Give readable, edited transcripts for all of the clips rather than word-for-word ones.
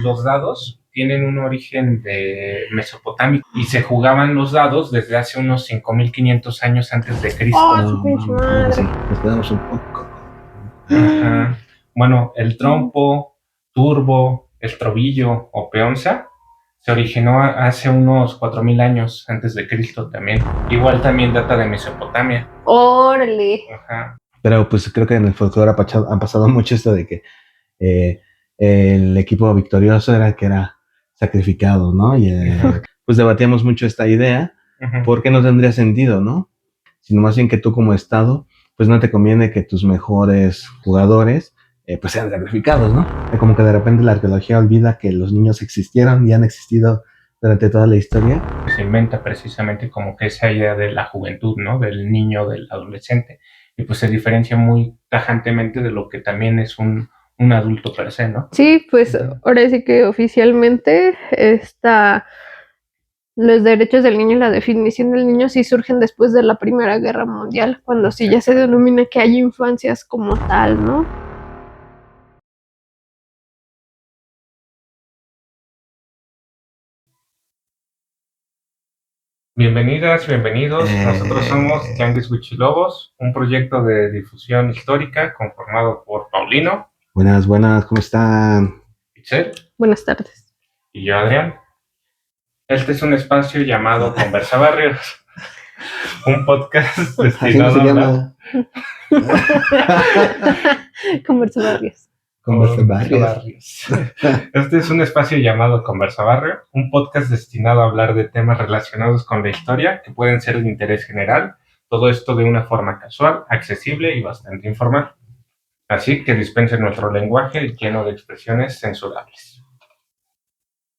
Los dados tienen un origen de Mesopotamia y se jugaban los dados desde hace unos 5500 años antes de Cristo. ¡Oh, su pinche madre! Sí, nos quedamos un poco. Ajá. Bueno, el trompo, turbo, estrobillo o peonza se originó hace unos 4000 años antes de Cristo también. Igual también data de Mesopotamia. ¡Órale! Ajá. Pero pues creo que en el folclore ha pasado mucho esto de que el equipo victorioso era el que era sacrificado, ¿no? Y pues debatíamos mucho esta idea, porque no tendría sentido, ¿no? Sino más bien que tú como Estado, pues no te conviene que tus mejores jugadores pues sean sacrificados, ¿no? Como que de repente la arqueología olvida que los niños existieron y han existido durante toda la historia. Se inventa precisamente como que esa idea de la juventud, ¿no? Del niño, del adolescente. Y pues se diferencia muy tajantemente de lo que también es un adulto per se, ¿no? Sí, pues ahora sí que oficialmente los derechos del niño y la definición del niño sí surgen después de la Primera Guerra Mundial, cuando sí ya se denomina que hay infancias como tal, ¿no? Bienvenidas, bienvenidos. Nosotros somos Tianguis Huichilobos, un proyecto de difusión histórica conformado por Paulino. Buenas, ¿cómo están? Itzel. Buenas tardes. Y yo, Adrián. Este es un espacio llamado Conversa Barrios, un podcast destinado a hablar. Conversa Barrios. Conversa Barrios. Este es un espacio llamado Conversa Barrio, un podcast destinado a hablar de temas relacionados con la historia que pueden ser de interés general, todo esto de una forma casual, accesible y bastante informal. Así que dispensen nuestro lenguaje lleno de expresiones censurables.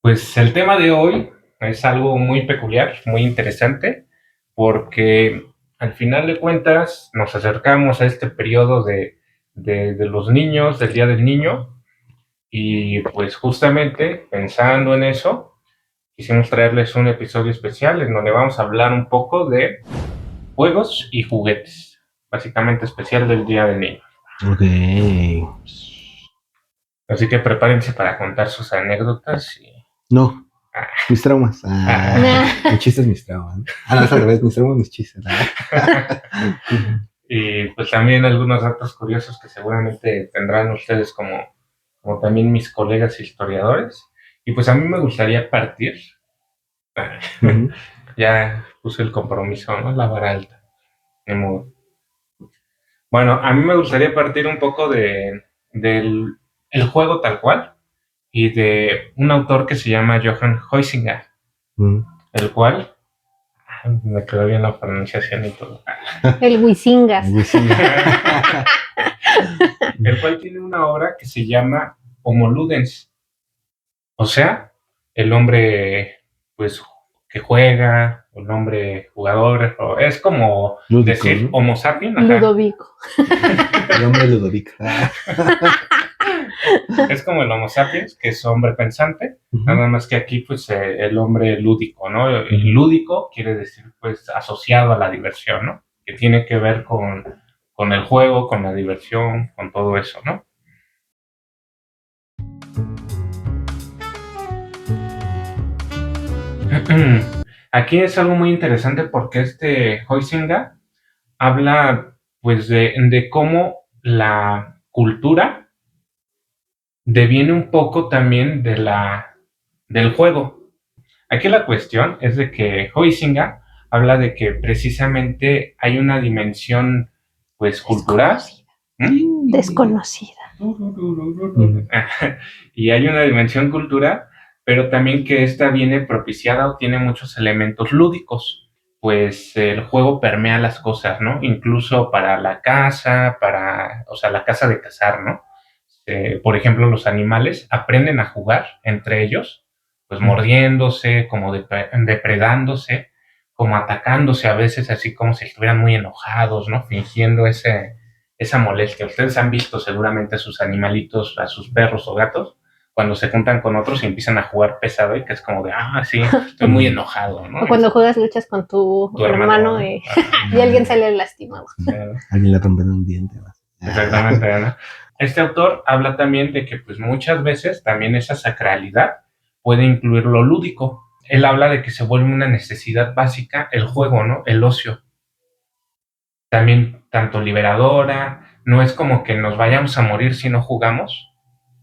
Pues el tema de hoy es algo muy peculiar, muy interesante, porque al final de cuentas nos acercamos a este periodo de los niños, del Día del Niño, y pues justamente pensando en eso, quisimos traerles un episodio especial en donde vamos a hablar un poco de juegos y juguetes, básicamente especial del Día del Niño. Ok. Así que prepárense para contar sus anécdotas y... No, mis traumas. Mis chistes, mis traumas. No, es al revés, mis traumas, mis chistes. Y pues también algunos datos curiosos que seguramente tendrán ustedes como también mis colegas historiadores. Y pues a mí me gustaría partir. Ya puse el compromiso, ¿no? La vara alta. Bueno, a mí me gustaría partir un poco del el juego tal cual y de un autor que se llama Johann Huizinga, el cual me quedó bien la pronunciación y todo. El Huizingas. El cual tiene una obra que se llama Homo Ludens, o sea, el hombre pues que juega, el hombre jugador, o es como Lúdico, decir, ¿no? Homo sapiens. Ludovico. El hombre Ludovico. Es como el Homo sapiens, que es hombre pensante, nada más que aquí pues el hombre lúdico, ¿no? El lúdico quiere decir pues asociado a la diversión, ¿no? Que tiene que ver con el juego, con la diversión, con todo eso, ¿no? Aquí es algo muy interesante porque Huizinga habla pues de cómo la cultura deviene un poco también del juego. Aquí la cuestión es de que Huizinga habla de que precisamente hay una dimensión pues cultural desconocida. Y hay una dimensión cultural, pero también que esta viene propiciada o tiene muchos elementos lúdicos, pues el juego permea las cosas, ¿no? Incluso para la caza, la caza de cazar, ¿no? Por ejemplo, los animales aprenden a jugar entre ellos, pues mordiéndose, como depredándose, como atacándose a veces, así como si estuvieran muy enojados, ¿no? Fingiendo esa molestia. Ustedes han visto seguramente a sus animalitos, a sus perros o gatos, cuando se juntan con otros y empiezan a jugar pesado y que es como de, sí, estoy muy enojado, ¿no? O cuando juegas luchas con tu hermano y alguien sale lastimado. Alguien le rompe un diente. Exactamente, ¿no? Este autor habla también de que pues muchas veces también esa sacralidad puede incluir lo lúdico. Él habla de que se vuelve una necesidad básica el juego, ¿no? El ocio. También tanto liberadora, no es como que nos vayamos a morir si no jugamos,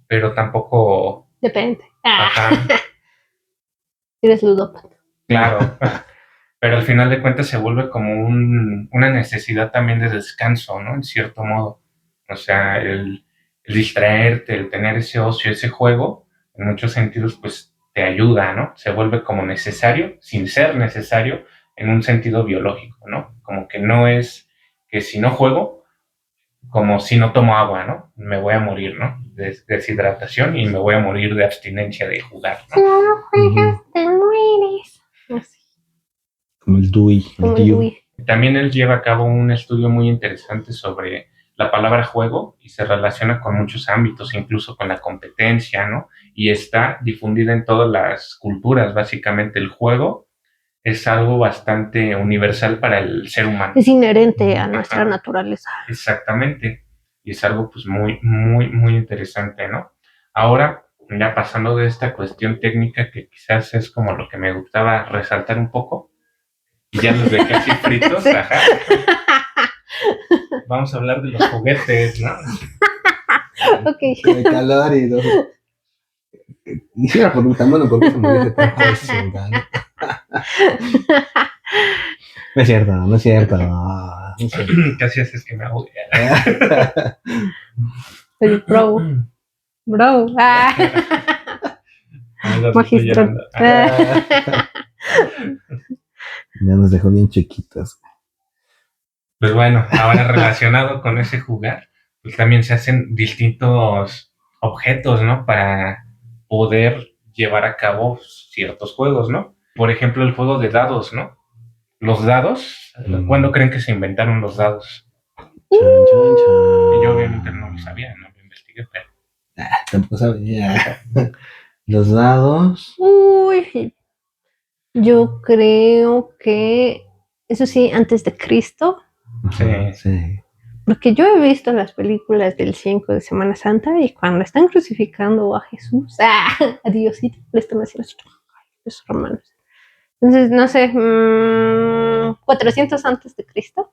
pero tampoco... Depende. Ajá, Eres ludópata. claro. Pero al final de cuentas se vuelve como una necesidad también de descanso, ¿no? En cierto modo. O sea, el distraerte, el tener ese ocio, ese juego, en muchos sentidos, pues te ayuda, ¿no? Se vuelve como necesario, sin ser necesario, en un sentido biológico, ¿no? Como que no es que si no juego, como si no tomo agua, ¿no? Me voy a morir, ¿no? De deshidratación y me voy a morir de abstinencia de jugar, Si ¿no? no juegas, te mueres. Así, Como el Dewey, como el el Dew. Dewey. También él lleva a cabo un estudio muy interesante sobre la palabra juego y se relaciona con muchos ámbitos, incluso con la competencia, ¿no? Y está difundida en todas las culturas. Básicamente el juego es algo bastante universal para el ser humano. Es inherente a nuestra Ajá. naturaleza. Exactamente. Y es algo pues muy, muy, muy interesante, ¿no? Ahora, ya pasando de esta cuestión técnica que quizás es como lo que me gustaba resaltar un poco, y ya los dejé así fritos, Sí. ajá. Vamos a hablar de los juguetes, ¿no? Ok. De calor y todo. Quisiera preguntar, bueno, ¿por qué se murió ese trabajo de chingada? No es cierto, no es cierto. No es cierto. Casi haces que me ahogue. El bro. Bro. Ah. Amigas, estoy Magistral. llorando. Ah, Ya nos dejó bien chiquitos. pues bueno, ahora relacionado con ese jugar, pues también se hacen distintos objetos, ¿no? Para poder llevar a cabo ciertos juegos, ¿no? Por ejemplo, el juego de dados, ¿no? Los dados, ¿cuándo creen que se inventaron los dados? Chan, chan, chan. Yo obviamente no lo sabía, no lo investigué, pero... Tampoco sabía. Los dados. Uy, yo creo que eso sí, antes de Cristo, Ajá, sí. porque yo he visto las películas del 5 de Semana Santa y cuando están crucificando a Jesús, a Diosito, le están haciendo los romanos. Entonces, no sé, 400 antes de Cristo.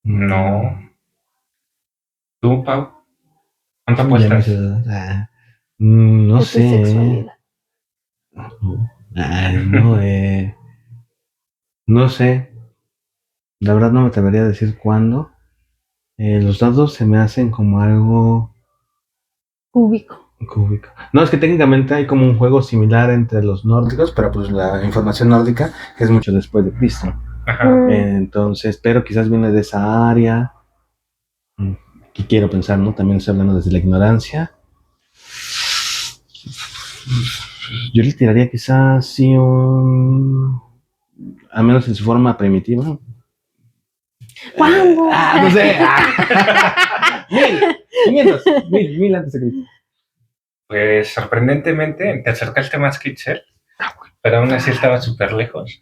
No. ¿Tú, Pau? ¿Cuánto Ya me apuestas? hizo- no Eso es sé. sexualidad. No, no sé. La verdad no me atrevería a decir cuándo. Los dados se me hacen como algo Cúbico. cúbico. No, es que técnicamente hay como un juego similar entre los nórdicos, pero pues la información nórdica es mucho después de Cristo. Ajá. Entonces, pero quizás viene de esa área. Que quiero pensar, ¿no? También estoy hablando desde la ignorancia. Yo le tiraría quizás sí al menos en su forma primitiva. ¿Cuándo? No sé. 1500, 1000 antes de Cristo. Pues sorprendentemente te acercaste más que Itzel, pero aún así estaba súper lejos.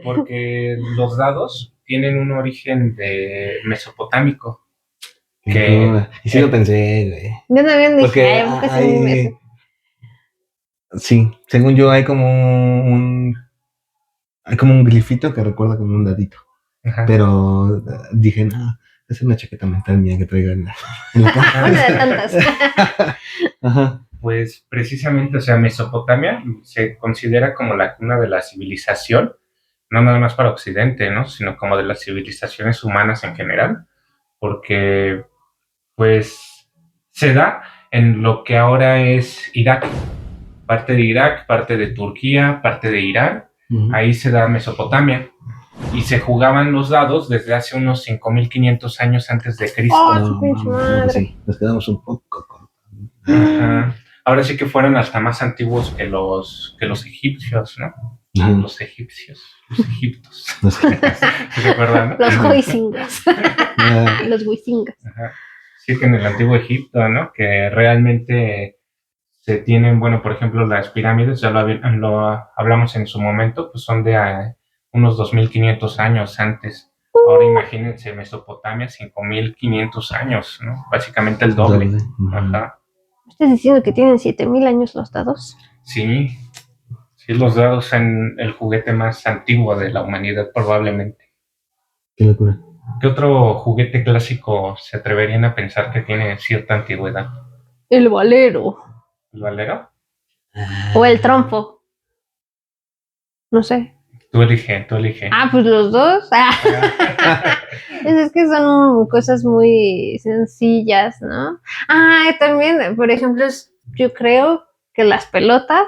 Porque los dados tienen un origen de mesopotámico. Que- Y sí lo pensé, güey. Yo también dije, Porque ay, ¿por qué se me hace? sí, según yo hay como hay como un grifito que recuerda como un dadito. Ajá. Pero dije, no, es una chaqueta mental mía que traigo en la Una cara. de tantas. Ajá. Pues precisamente, o sea, Mesopotamia se considera como la cuna de la civilización, no nada más para Occidente, ¿no? Sino como de las civilizaciones humanas en general, porque pues se da en lo que ahora es Irak, parte de Irak, parte de Turquía, parte de Irán, ahí se da Mesopotamia. Y se jugaban los dados desde hace unos 5500 años antes de Cristo. Oh, No, su pinche mames, madre. sí, nos quedamos un poco cortos. Ajá. Ahora sí que fueron hasta más antiguos que los egipcios, ¿no? Ajá. Los egipcios, los egiptos. No sé. ¿Se acuerdan? ¿No? Los Huizingas. Ah, Los Huizingas. Ajá. Sí, que en el antiguo Egipto, ¿no? Que realmente se tienen, bueno, por ejemplo, las pirámides, ya lo hablamos en su momento, pues son de unos 2500 años antes. Ahora imagínense, Mesopotamia, 5.500 años, ¿no? Básicamente el doble. Ajá. ¿Estás diciendo que tienen 7,000 años los dados? Sí, sí, los dados son el juguete más antiguo de la humanidad, probablemente. Qué locura. ¿Qué otro juguete clásico se atreverían a pensar que tiene cierta antigüedad? El valero. ¿El valero? O el trompo. No sé. Tú elige. Ah, pues los dos. Es que son cosas muy sencillas, ¿no? También, por ejemplo, yo creo que las pelotas,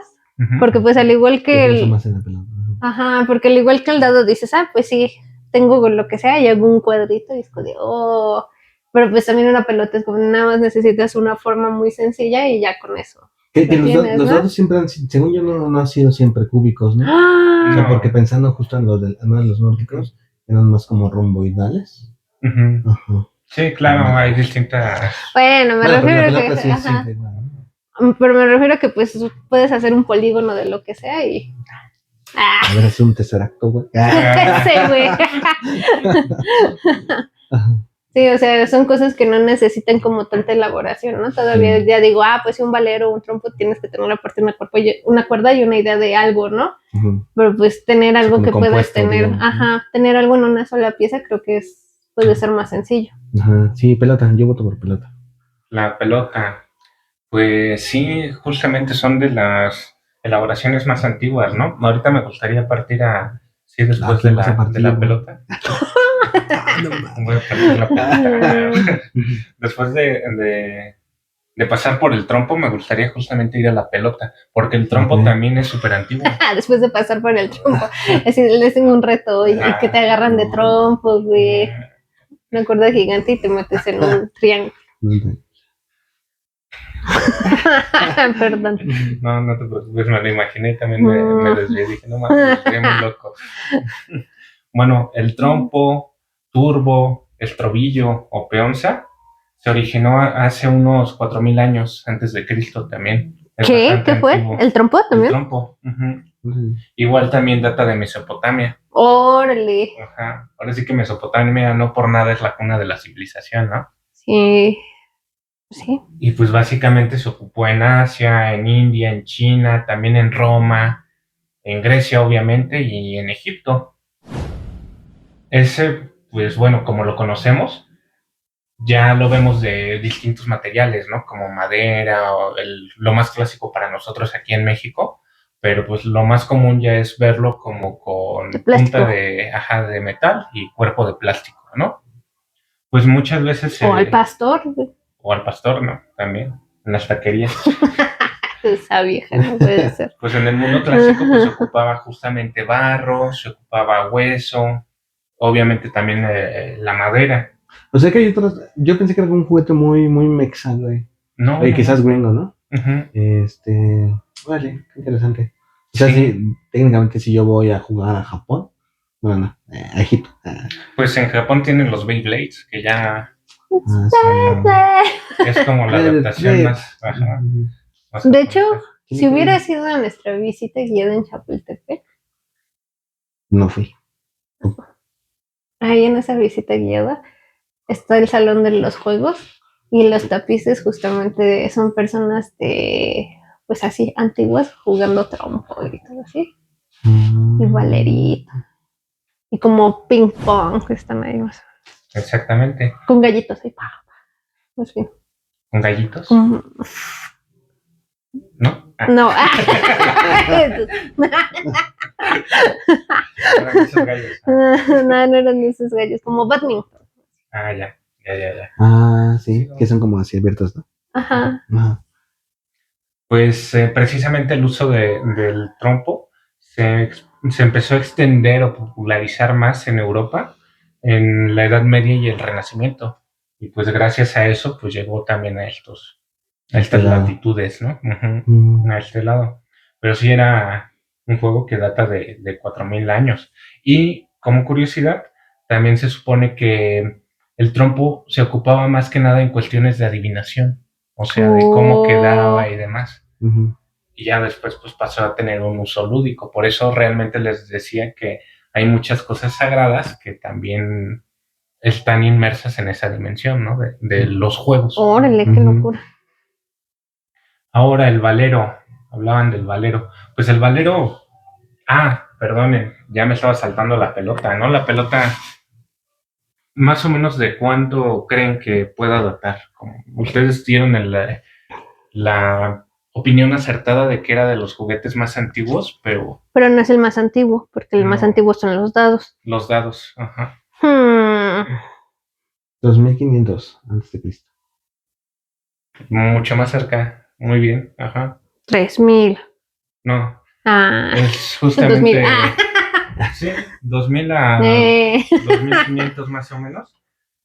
porque pues al igual que más en la pelota. Ajá, porque al igual que el dado dices, pues sí, tengo lo que sea y hago un cuadrito y es como de, pero pues también una pelota es como nada más necesitas una forma muy sencilla y ya con eso. Que los dados siempre han, según yo, no han sido siempre cúbicos, ¿no? O sea, porque pensando justo en los nórdicos, eran más como romboidales. Ajá. Sí, claro, hay distintas. Bueno, me refiero a que. Sí, pero me refiero a que pues puedes hacer un polígono de lo que sea y. A ver, es un tesseracto, güey. Sí, güey. Sí, o sea, son cosas que no necesitan como tanta elaboración, ¿no? Todavía ya digo, pues si un valero o un trompo tienes que tener aparte una cuerda y una idea de algo, ¿no? Pero pues tener algo que puedas tener, tener algo en una sola pieza creo que puede ser más sencillo. Sí, pelota, yo voto por pelota. La pelota, pues sí, justamente son de las elaboraciones más antiguas, ¿no? Ahorita me gustaría partir después de la pelota. Voy a partir la pelota. Después de pasar por el trompo, me gustaría justamente ir a la pelota, porque el trompo también es súper antiguo. Después de pasar por el trompo, es decir, les tengo un reto y que te agarran de trompo, güey. Una cuerda gigante y te metes en un triángulo. Perdón. No te preocupes, me lo imaginé y también me desvié. Dije, no mames, estoy muy loco. Bueno, el trompo, turbo, estrobillo o peonza se originó hace unos 4,000 años antes de Cristo también. ¿Qué fue? Antiguo. ¿El trompo también? El trompo. Igual también data de Mesopotamia. ¡Órale! Ajá. Ahora sí que Mesopotamia no por nada es la cuna de la civilización, ¿no? Sí. Y pues básicamente se ocupó en Asia, en India, en China, también en Roma, en Grecia obviamente y en Egipto. Ese, pues bueno, como lo conocemos, ya lo vemos de distintos materiales, ¿no? Como madera o lo más clásico para nosotros aquí en México, pero pues lo más común ya es verlo como con punta de metal y cuerpo de plástico, ¿no? Pues muchas veces... O al pastor. O al pastor, ¿no? También, en las taquerías. Esa vieja no puede ser. Pues en el mundo clásico pues se ocupaba justamente barro, se ocupaba hueso, obviamente también la madera. O sea que hay otras, yo pensé que era un juguete muy, muy mexa, güey. No. Quizás gringo, ¿no? Vale, qué interesante. O sea, sí, técnicamente si yo voy a jugar a Japón, bueno, a Egipto. Pues en Japón tienen los Beyblades, que ya... es como la adaptación más... De hecho, si hubiera sido nuestra visita guiada en Chapultepec. No fui. Ahí en esa visita guiada está el salón de los juegos y los tapices justamente son personas pues así, antiguas jugando trompo y todo así. Y valerito. Y como ping pong están ahí más. Exactamente. Con gallitos ahí. Más bien. ¿Con gallitos? ¿No? No. Eran esos gallos. No eran esos gallos, como badminton. Ya. Sí, que son como así abiertos, ¿no? Ajá. Pues precisamente el uso del trompo se empezó a extender o popularizar más en Europa en la Edad Media y el Renacimiento. Y pues gracias a eso pues llegó también a estas latitudes, ¿no? A este lado. Pero sí era un juego que data de 4,000 años. Y como curiosidad, también se supone que el trompo se ocupaba más que nada en cuestiones de adivinación. O sea, de cómo quedaba y demás. Y ya después pues pasó a tener un uso lúdico. Por eso realmente les decía que hay muchas cosas sagradas que también están inmersas en esa dimensión, ¿no? De los juegos. Órale, qué locura. Ahora el valero, hablaban del valero. Pues el valero, perdonen, ya me estaba saltando la pelota, ¿no? La pelota, más o menos de cuánto creen que pueda datar. Como ustedes dieron la opinión acertada de que era de los juguetes más antiguos, pero no es el más antiguo, porque el más antiguo son los dados. Los dados, ajá. 2500 antes de Cristo. Mucho más cerca, muy bien, ajá. 3000. No. Ah. Es justamente 2000. Sí, 2000 a 2500 más o menos.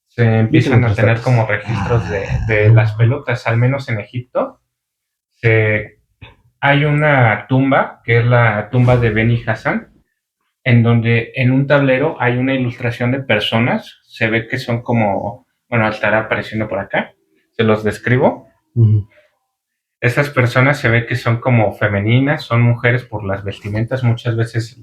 Se empiezan a tener como registros de las pelotas, al menos en Egipto. Hay una tumba, que es la tumba de Beni Hassan, en donde en un tablero hay una ilustración de personas. Se ve que son como, bueno, estará apareciendo por acá. Se los describo. Estas personas se ve que son como femeninas, son mujeres por las vestimentas, muchas veces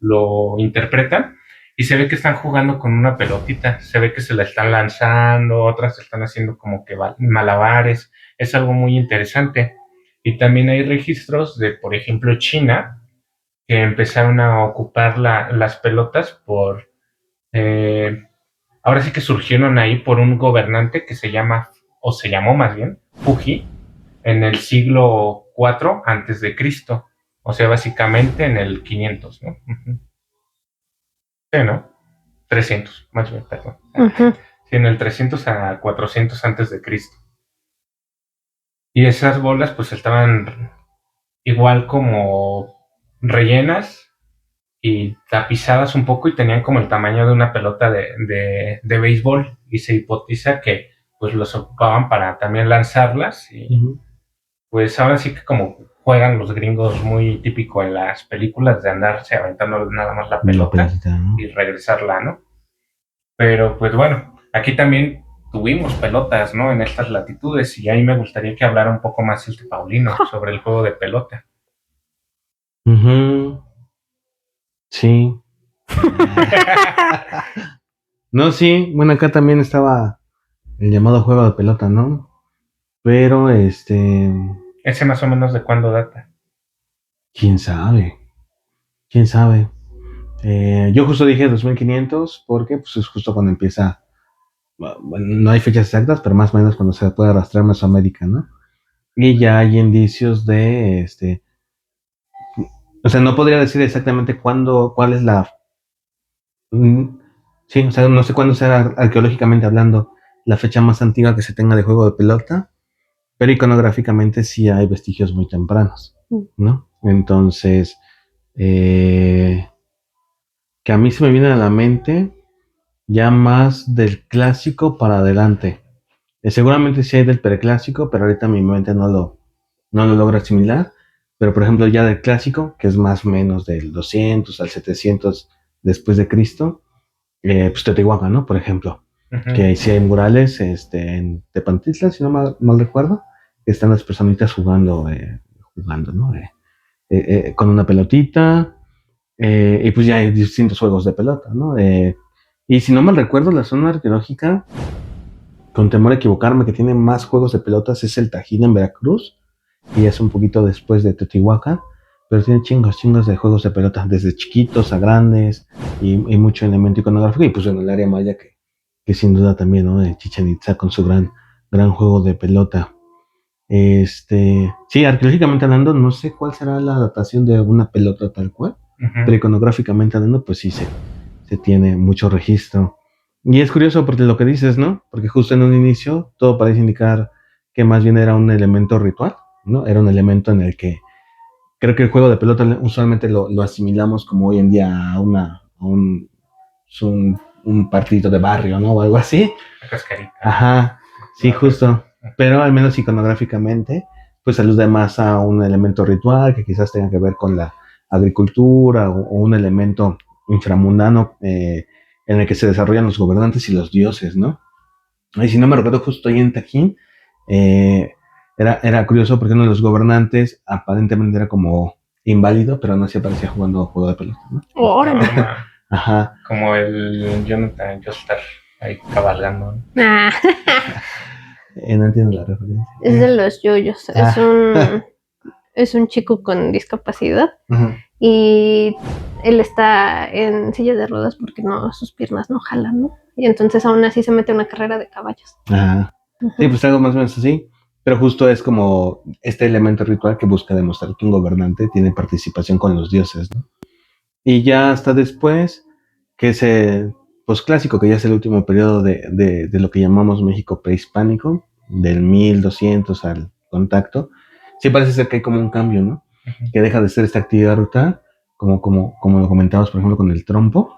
lo interpretan, y se ve que están jugando con una pelotita, se ve que se la están lanzando, otras están haciendo como que malabares. Es algo muy interesante. Y también hay registros de, por ejemplo, China, que empezaron a ocupar las pelotas por... ahora sí que surgieron ahí por un gobernante que se llamó más bien, Fuji, en el siglo IV antes de Cristo. O sea, básicamente en el 500, ¿no? Sí, ¿no? 300, más bien, perdón. Sí, en el 300 a 400 antes de Cristo. Y esas bolas pues estaban igual como rellenas y tapizadas un poco y tenían como el tamaño de una pelota de béisbol, y se hipotetiza que pues los ocupaban para también lanzarlas y pues ahora sí que como juegan los gringos, muy típico en las películas de andarse aventando nada más la pelota y regresarla, ¿no? Pero pues bueno, aquí también tuvimos pelotas, ¿no? En estas latitudes, y ahí me gustaría que hablara un poco más Paulino sobre el juego de pelota. Sí. No, sí, bueno, acá también estaba el llamado juego de pelota, ¿no? Pero ¿Ese más o menos de cuándo data? ¿Quién sabe? Yo justo dije 2500 porque pues es justo cuando empieza, bueno, no hay fechas exactas, pero más o menos cuando se puede arrastrar Mesoamérica, ¿no? Y ya hay indicios de, o sea, no podría decir exactamente cuál es la... Sí, o sea, no sé cuándo será arqueológicamente hablando la fecha más antigua que se tenga de juego de pelota, pero iconográficamente sí hay vestigios muy tempranos, ¿no? Entonces, que a mí se me viene a la mente ya más del clásico para adelante. Seguramente sí hay del preclásico, pero ahorita mi mente no lo logra asimilar. Pero por ejemplo ya del clásico, que es más o menos del 200 al 700 después de Cristo, pues Teotihuacán, ¿no? Por ejemplo, que ahí sí hay murales en Tepantitlan, si no mal recuerdo, que están las personitas jugando, ¿no? Con una pelotita, y pues ya hay distintos juegos de pelota, ¿no? Y si no mal recuerdo, la zona arqueológica, con temor a equivocarme, que tiene más juegos de pelotas es el Tajín en Veracruz, y es un poquito después de Teotihuacán, pero tiene chingos de juegos de pelota, desde chiquitos a grandes, y mucho elemento iconográfico, y pues en el área maya que sin duda también, ¿no? De Chichén Itzá con su gran juego de pelota. Sí, arqueológicamente hablando, no sé cuál será la datación de una pelota tal cual, pero iconográficamente hablando, pues sí se tiene mucho registro. Y es curioso porque lo que dices, ¿no? Porque justo en un inicio todo parece indicar que más bien era un elemento ritual, ¿no? Era un elemento en el que creo que el juego de pelota usualmente lo asimilamos como hoy en día a un partidito de barrio, ¿no? O algo así. La cascarita. Ajá, sí, justo. Pero al menos iconográficamente, pues alude más a un elemento ritual que quizás tenga que ver con la agricultura o un elemento inframundano en el que se desarrollan los gobernantes y los dioses, ¿no? Y si no me recuerdo, justo ahí en Tajín, era curioso porque uno de los gobernantes aparentemente era como inválido, pero no se parecía jugando juego de pelota, ¿no? ¡Órale! Ajá. Como el Jonathan Joestar ahí cabalgando, ¿no? Ah, No entiendo la referencia. es de los yoyos. Es un chico con discapacidad Ajá. y él está en silla de ruedas porque no, sus piernas no jalan, ¿no? Y entonces aún así se mete a una carrera de caballos. Ajá. Sí, pues algo más o menos así. Pero justo es como este elemento ritual que busca demostrar que un gobernante tiene participación con los dioses, ¿no? Y ya hasta después, que es el posclásico, que ya es el último periodo de lo que llamamos México prehispánico, del 1200 al contacto, sí parece ser que hay como un cambio, ¿no? Que deja de ser esta actividad ritual, como lo comentábamos, por ejemplo, con el trompo,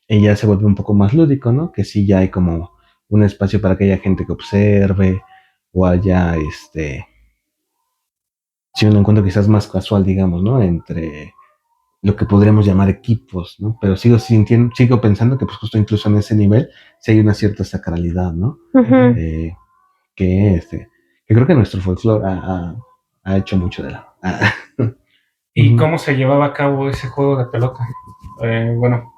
y ya se vuelve un poco más lúdico, ¿no? Que sí ya hay como un espacio para que haya gente que observe, o haya, sí, un encuentro quizás más casual, digamos, ¿no? Entre lo que podríamos llamar equipos, ¿no? Pero sigo pensando que pues justo incluso en ese nivel sí hay una cierta sacralidad, ¿no? Ujú. Que, que creo que nuestro folclore ha hecho mucho de la... ¿Y cómo se llevaba a cabo ese juego de pelota? Bueno,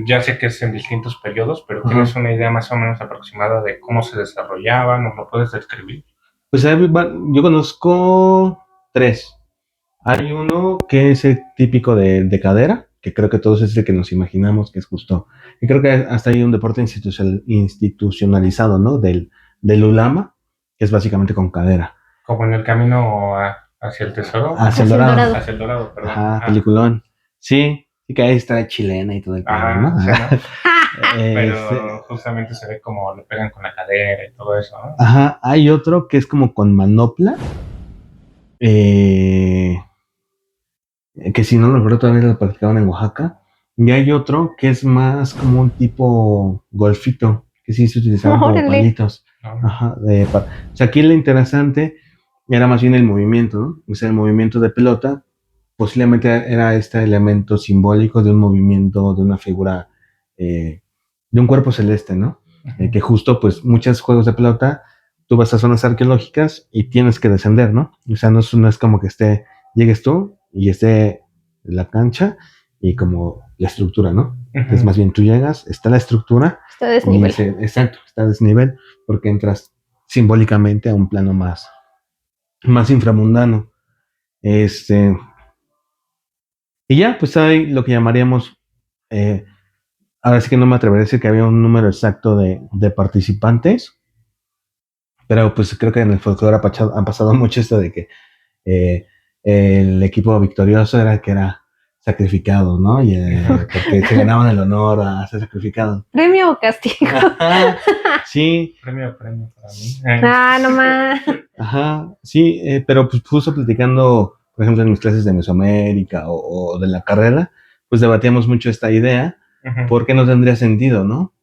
ya sé que es en distintos periodos, pero ¿tienes una idea más o menos aproximada de cómo se desarrollaba? ¿Nos lo puedes describir? Pues yo conozco 3. Hay uno que es el típico de cadera, que creo que todos es el que nos imaginamos que es justo. Y creo que hasta hay un deporte institucionalizado, ¿no? Del ulama, que es básicamente con cadera. Como en el camino hacia el tesoro. Hacia el dorado. Hacia el dorado, perdón. Ajá, peliculón. Sí, y que ahí está chilena y todo el pedo, ¿no? Sí, ¿no? Pero Este, justamente se ve como le pegan con la cadera y todo eso, ¿no? Ajá, hay otro que es como con manopla. Que si no lo recuerdo todavía lo practicaban en Oaxaca. Y hay otro que es más como un tipo golfito, que sí se utilizaban como Órale. palitos. Ajá, o sea, aquí lo interesante era más bien el movimiento, ¿no? O sea, el movimiento de pelota posiblemente era este elemento simbólico de un movimiento, de una figura, de un cuerpo celeste, ¿no? Que justo, pues, muchos juegos de pelota, tú vas a zonas arqueológicas y tienes que descender, ¿no? O sea, no es como que llegues tú y esté la cancha y como la estructura, ¿no? Entonces, más bien tú llegas, está la estructura. Está a desnivel. Exacto, está a desnivel porque entras simbólicamente a un plano más inframundano. Y ya, pues hay lo que llamaríamos, ahora sí que no me atrevería a decir que había un número exacto de participantes, pero pues creo que en el folclore han pasado mucho esto de que el equipo victorioso era el que era sacrificado, ¿no? Y porque se ganaban el honor a ser sacrificado. ¿Premio o castigo? Sí. Premio para mí. No más. Ajá, sí, pero pues justo platicando, por ejemplo, en mis clases de Mesoamérica o de la carrera, pues debatíamos mucho esta idea, porque no tendría sentido, ¿no?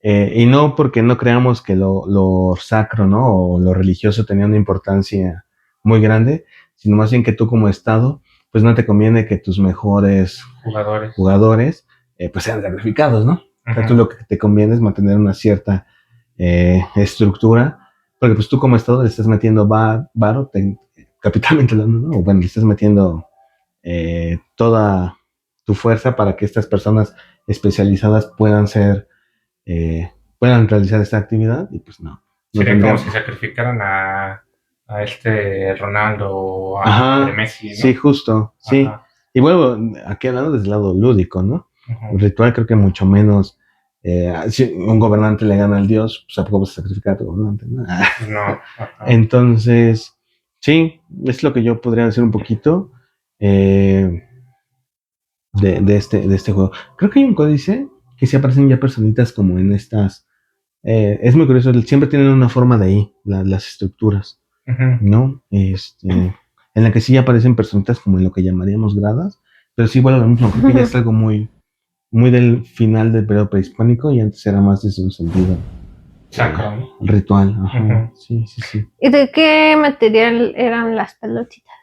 Y no porque no creamos que lo sacro, ¿no? O lo religioso tenía una importancia muy grande, sino más bien que tú como Estado, pues no te conviene que tus mejores jugadores pues sean sacrificados, ¿no? O sea, tú lo que te conviene es mantener una cierta estructura, porque pues tú como Estado le estás metiendo varo, capitalmente hablando, ¿no? O bueno, le estás metiendo toda tu fuerza para que estas personas especializadas puedan realizar esta actividad y pues no. Sería como si sacrificaran a Ronaldo o a Messi, ¿no? Sí, justo, sí. Ajá. Y bueno, aquí hablando desde el lado lúdico, ¿no? El ritual creo que mucho menos. Si un gobernante le gana al dios, pues tampoco vas a sacrificar a tu gobernante, ¿no? No. Entonces, sí, es lo que yo podría decir un poquito de este juego. Creo que hay un códice que sí aparecen ya personitas como en estas. Es muy curioso, siempre tienen una forma de ahí, las estructuras, ¿no? En la que sí aparecen personitas como en lo que llamaríamos gradas, pero sí, bueno, lo mismo, creo que ya es algo muy del final del periodo prehispánico y antes era más desde un sentido sacro, ritual. Ajá. Sí. ¿Y de qué material eran las pelotitas?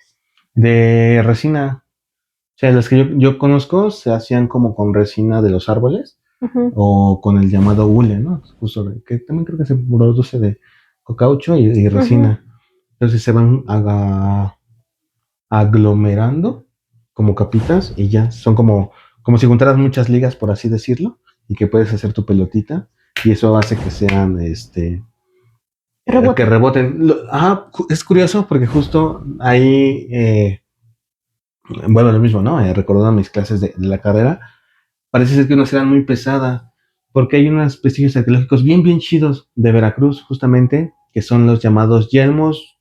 De resina. O sea, las que yo conozco se hacían como con resina de los árboles o con el llamado hule, ¿no? Justo que también creo que se produce de caucho y resina. Entonces se van aglomerando como capitas y ya son como como si juntaras muchas ligas, por así decirlo, y que puedes hacer tu pelotita, y eso hace que sean, que reboten. Es curioso porque justo ahí, bueno, lo mismo, ¿no? Recordando mis clases de la carrera, parece ser que unas eran muy pesadas, porque hay unos vestigios arqueológicos bien, bien chidos de Veracruz, justamente, que son los llamados yelmos,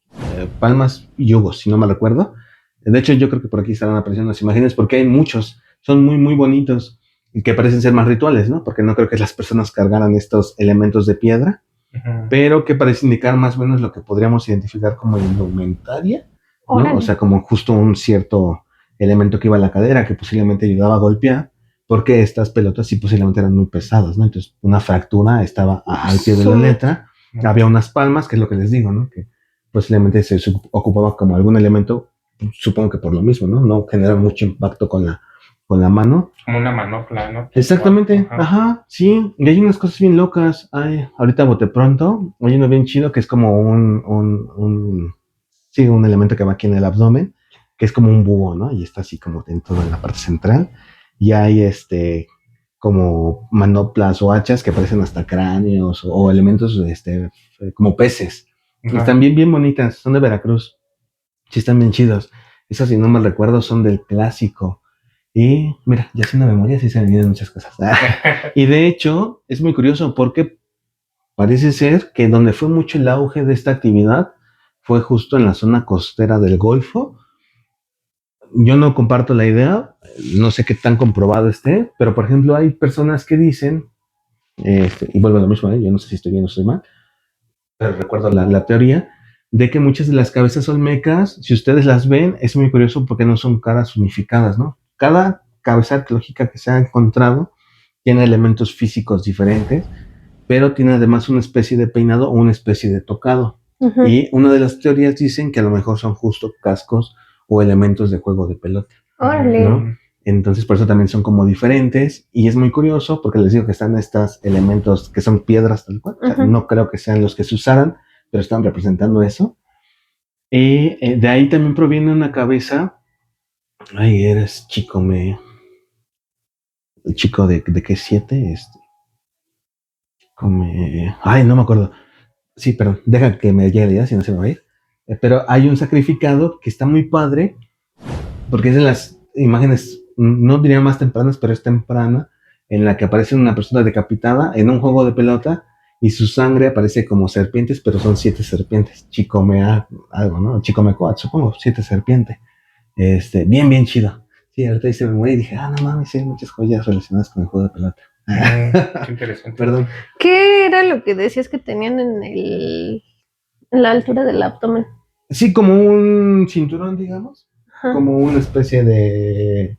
palmas y yugos, si no me recuerdo. De hecho, yo creo que por aquí estarán apareciendo las imágenes, porque hay muchos, son muy, muy bonitos, y que parecen ser más rituales, ¿no? Porque no creo que las personas cargaran estos elementos de piedra, pero que parece indicar más o menos lo que podríamos identificar como indumentaria, ¿no? Órale. O sea, como justo un cierto elemento que iba a la cadera, que posiblemente ayudaba a golpear, porque estas pelotas sí posiblemente eran muy pesadas, ¿no? Entonces, una fractura estaba al pie de la letra, había unas palmas, que es lo que les digo, ¿no? Que posiblemente se ocupaba como algún elemento, supongo que por lo mismo, ¿no? No genera mucho impacto con la mano. Como una manopla, ¿no? Exactamente, ajá, sí, y hay unas cosas bien locas, ahorita bote pronto, hay uno bien chido que es como sí, un elemento que va aquí en el abdomen, que es como un búho, ¿no? Y está así como dentro de la parte central, y hay como manoplas o hachas que parecen hasta cráneos o elementos como peces. Están bien, bien bonitas, son de Veracruz, sí están bien chidos. Esas, si no me recuerdo, son del clásico. Y mira, ya haciendo memoria sí se me olvidan muchas cosas. Y de hecho, es muy curioso porque parece ser que donde fue mucho el auge de esta actividad fue justo en la zona costera del Golfo. Yo no comparto la idea, no sé qué tan comprobado esté, pero por ejemplo hay personas que dicen, y vuelvo a lo mismo, yo no sé si estoy bien o estoy mal, pero recuerdo la teoría de que muchas de las cabezas olmecas, si ustedes las ven, es muy curioso porque no son caras unificadas, ¿no? Cada cabeza arqueológica que se ha encontrado tiene elementos físicos diferentes, pero tiene además una especie de peinado o una especie de tocado. Uh-huh. Y una de las teorías dicen que a lo mejor son justo cascos o elementos de juego de pelota. ¡Órale! ¿No? Entonces por eso también son como diferentes y es muy curioso porque les digo que están estos elementos que son piedras tal cual. Uh-huh. O sea, no creo que sean los que se usaran, pero están representando eso. Y de ahí también proviene una cabeza. Ay, eres chico, el chico de qué 7, ay, no me acuerdo. Sí, pero deja que me llegue la idea, si no se me va a ir. Pero hay un sacrificado que está muy padre, porque es de las imágenes, no diría más tempranas, pero es temprana, en la que aparece una persona decapitada en un juego de pelota y su sangre aparece como serpientes, pero son 7 serpientes. Chicomea, algo, ¿no? Chicomecoat, supongo, 7 serpientes. Bien, bien chido. Sí, ahorita hice memoria y dije, no mames, hay muchas joyas relacionadas con el juego de pelota. Qué interesante. Perdón. ¿Qué era lo que decías que tenían en la altura del abdomen? Sí, como un cinturón, digamos. Ajá. Como una especie de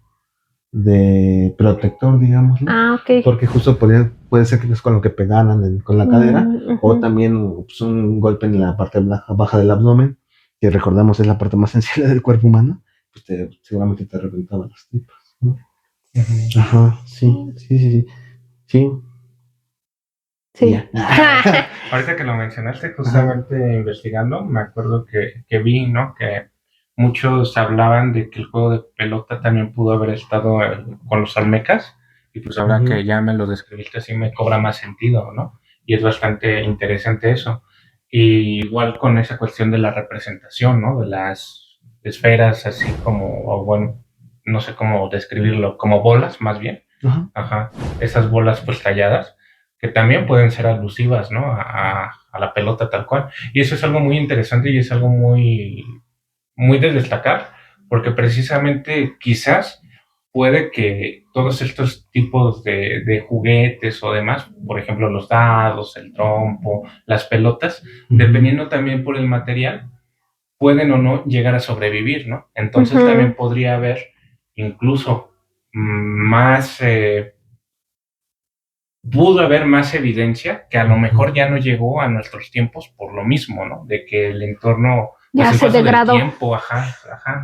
protector, digamos, ¿no? Ok. Porque justo puede ser que es con lo que pegaran con la cadera, o también pues, un golpe en la parte baja del abdomen, que recordamos es la parte más sensible del cuerpo humano, pues seguramente te reventaban las tripas, ¿no? Ajá, sí. Sí. Ahorita que lo mencionaste, justamente investigando, me acuerdo que vi, ¿no? Que muchos hablaban de que el juego de pelota también pudo haber estado con los olmecas, y pues ahora que ya me lo describiste así me cobra más sentido, ¿no? Y es bastante interesante eso. Y igual con esa cuestión de la representación, ¿no? De las esferas así como, o bueno, no sé cómo describirlo, como bolas más bien. Ajá. Esas bolas pues talladas, que también pueden ser alusivas, ¿no? A la pelota tal cual. Y eso es algo muy interesante y es algo muy, muy de destacar, porque precisamente quizás puede que todos estos tipos de juguetes o demás, por ejemplo los dados, el trompo, las pelotas, dependiendo también por el material, pueden o no llegar a sobrevivir, ¿no? Entonces también podría haber incluso más... pudo haber más evidencia que a lo mejor ya no llegó a nuestros tiempos por lo mismo, ¿no? De que el entorno, pues ya se degradó. Del tiempo,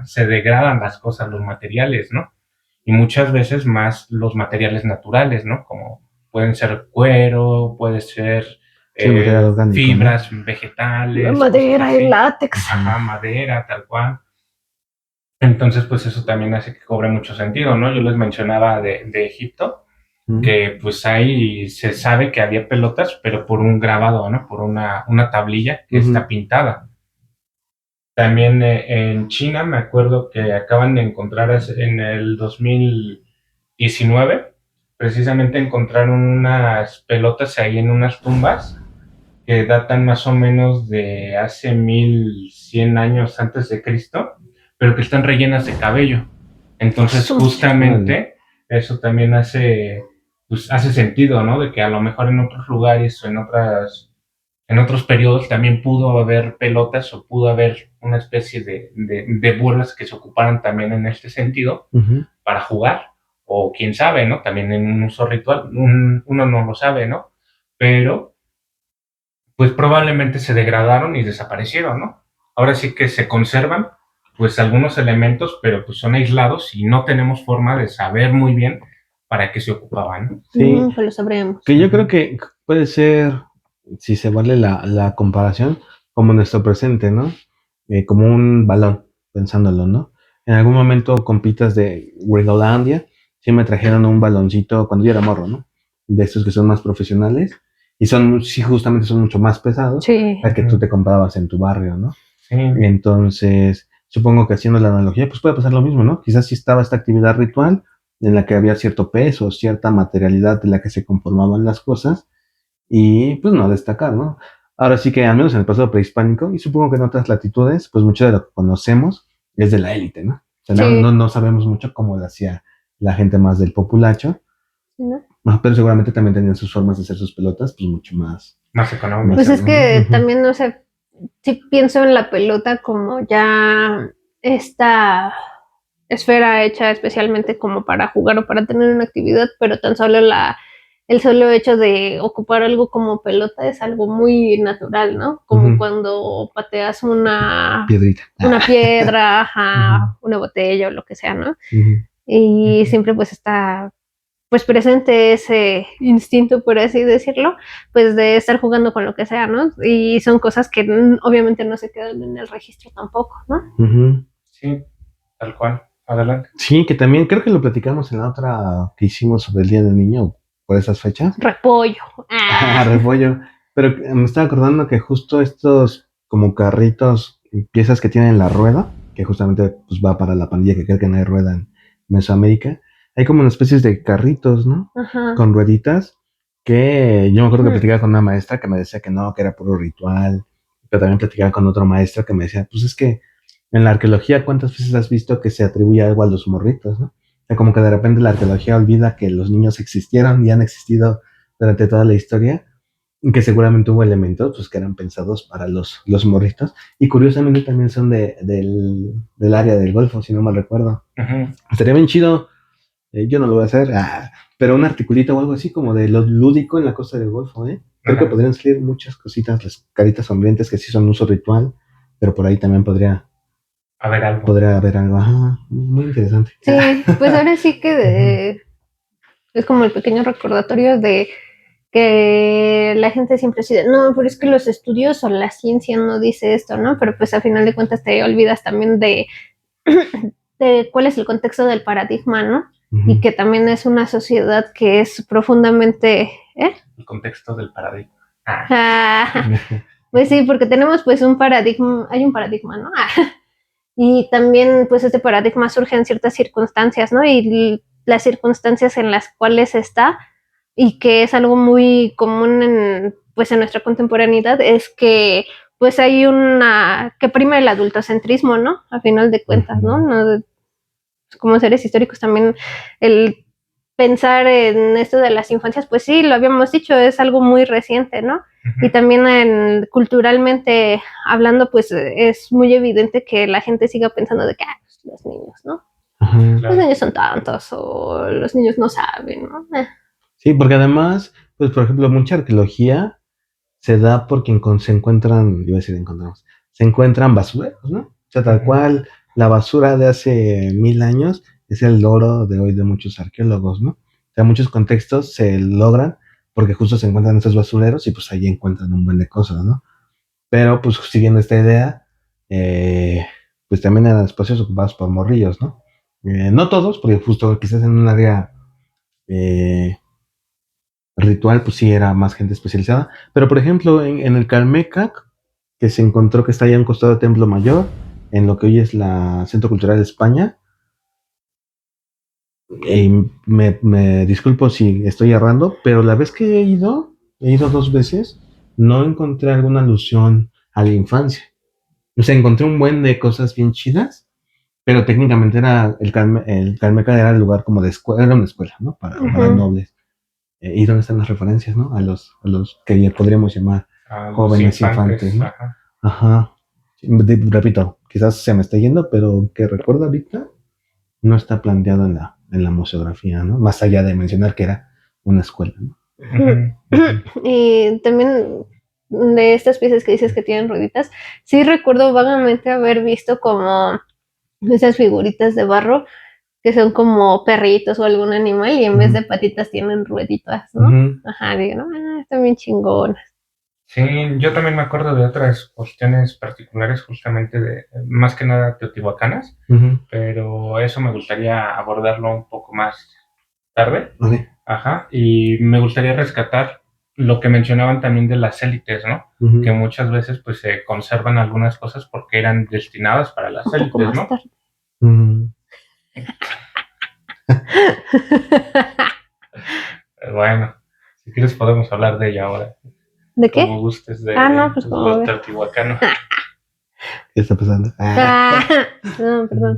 se degradan las cosas, los materiales, ¿no? Y muchas veces más los materiales naturales, ¿no? Como pueden ser cuero, puede ser orgánico, fibras, ¿no? vegetales. Madera y látex. Madera, tal cual. Entonces, pues eso también hace que cobre mucho sentido, ¿no? Yo les mencionaba de Egipto, que pues ahí se sabe que había pelotas, pero por un grabado, ¿no? Por una tablilla que está pintada. También en China me acuerdo que acaban de encontrar en el 2019, precisamente encontraron unas pelotas ahí en unas tumbas que datan más o menos de hace 1100 años antes de Cristo, pero que están rellenas de cabello. Entonces, justamente, eso también pues, hace sentido, ¿no? De que a lo mejor en otros lugares o en otros periodos también pudo haber pelotas o pudo haber una especie de bolas que se ocuparan también en este sentido para jugar, o quién sabe, ¿no? También en un uso ritual, uno no lo sabe, ¿no? Pero pues probablemente se degradaron y desaparecieron, ¿no? Ahora sí que se conservan pues algunos elementos, pero pues son aislados y no tenemos forma de saber muy bien para qué se ocupaban, ¿no? Sí, Nunca lo sabremos. Que yo creo que puede ser, si se vale la comparación, como nuestro presente, ¿no? Como un balón, pensándolo, ¿no? En algún momento compitas de Gringolandia, sí me trajeron un baloncito cuando yo era morro, ¿no? De estos que son más profesionales y sí, justamente son mucho más pesados al que tú te comprabas en tu barrio, ¿no? Sí. Entonces, supongo que haciendo la analogía, pues puede pasar lo mismo, ¿no? Quizás sí estaba esta actividad ritual en la que había cierto peso, cierta materialidad de la que se conformaban las cosas y pues no destacar, ¿no? Ahora sí que al menos en el pasado prehispánico y supongo que en otras latitudes, pues mucho de lo que conocemos es de la élite, ¿no? O sea, no sabemos mucho cómo lo hacía la gente más del populacho, ¿no? Pero seguramente también tenían sus formas de hacer sus pelotas, pues mucho más económicas. Pues es que también, no sé, sí pienso en la pelota como ya esta esfera hecha especialmente como para jugar o para tener una actividad, pero tan solo el solo hecho de ocupar algo como pelota es algo muy natural, ¿no? Como cuando pateas una piedra, una botella o lo que sea, ¿no? Y siempre pues está pues presente ese instinto, por así decirlo, pues de estar jugando con lo que sea, ¿no? Y son cosas que obviamente no se quedan en el registro tampoco, ¿no? Sí, tal cual. Adelante. Sí, que también creo que lo platicamos en la otra que hicimos sobre el Día del Niño por esas fechas. Repollo. Repollo. Pero me estaba acordando que justo estos como carritos, piezas que tienen la rueda, que justamente pues va para la pandilla que cree que no hay rueda en Mesoamérica, hay como una especie de carritos, ¿no? Ajá. Con rueditas, que yo me acuerdo que platicaba con una maestra que me decía que no, que era puro ritual, pero también platicaba con otro maestro que me decía, pues es que en la arqueología, ¿cuántas veces has visto que se atribuye algo a los morritos, no? O sea, como que de repente la arqueología olvida que los niños existieron y han existido durante toda la historia, y que seguramente hubo elementos pues, que eran pensados para los morritos, y curiosamente también son del área del Golfo, si no mal recuerdo. Estaría bien chido, yo no lo voy a hacer, pero un articulito o algo así como de lo lúdico en la costa del Golfo, ¿eh? Creo que podrían salir muchas cositas, las caritas sonrientes que sí son uso ritual, pero por ahí también podría haber algo. Ajá, muy interesante. Sí, pues ahora sí que es como el pequeño recordatorio de que la gente siempre dice, no, pero es que los estudios o la ciencia no dice esto, ¿no? Pero pues a final de cuentas te olvidas también de cuál es el contexto del paradigma, ¿no? Y que también es una sociedad que es profundamente... El contexto del paradigma. Pues sí, porque tenemos pues un paradigma, hay un paradigma, ¿no? Y también pues este paradigma surge en ciertas circunstancias, ¿no? Y las circunstancias en las cuales está y que es algo muy común en nuestra contemporaneidad es que pues hay que prima el adultocentrismo, ¿no? A final de cuentas, ¿no? Como seres históricos también el pensar en esto de las infancias, pues sí, lo habíamos dicho, es algo muy reciente, ¿no? Y también culturalmente hablando, pues es muy evidente que la gente siga pensando de que pues, los niños, ¿no? Los niños son tantos o los niños no saben, ¿no? Sí, porque además, pues por ejemplo, mucha arqueología se da porque se encuentran, iba a decir se encuentran basureros, ¿no? O sea, tal cual, la basura de hace 1000 años es el oro de hoy de muchos arqueólogos, ¿no? O sea, muchos contextos se logran porque justo se encuentran esos basureros y pues ahí encuentran un buen de cosas, ¿no? Pero pues siguiendo esta idea, pues también eran espacios ocupados por morrillos, ¿no? No todos, porque justo quizás en un área ritual, pues sí era más gente especializada. Pero por ejemplo, en el Calmecac, que se encontró que está allá en un costado del Templo Mayor, en lo que hoy es la Centro Cultural de España, me disculpo si estoy errando, pero la vez que he ido 2 veces, no encontré alguna alusión a la infancia. O sea, encontré un buen de cosas bien chidas, pero técnicamente era el Calmeca era el lugar como de escuela, era una escuela, ¿no? Para nobles. Y dónde están las referencias, ¿no? A los que ya podríamos llamar jóvenes infantes, ¿no? Ajá. Repito, quizás se me está yendo, pero que recuerdo ahorita no está planteado en la museografía, ¿no? Más allá de mencionar que era una escuela, ¿no? Y también de estas piezas que dices que tienen rueditas, sí recuerdo vagamente haber visto como esas figuritas de barro que son como perritos o algún animal y en vez de patitas tienen rueditas, ¿no? Ajá, digo, no, están bien chingonas. Sí, yo también me acuerdo de otras cuestiones particulares justamente de, más que nada teotihuacanas, pero eso me gustaría abordarlo un poco más tarde. Okay. Ajá, y me gustaría rescatar lo que mencionaban también de las élites, ¿no? Que muchas veces pues se conservan algunas cosas porque eran destinadas para las élites, ¿no? Bueno, si quieres podemos hablar de ella ahora. ¿De qué? Como gustes de no, pues los teotihuacanos. ¿Qué está pasando? No, perdón.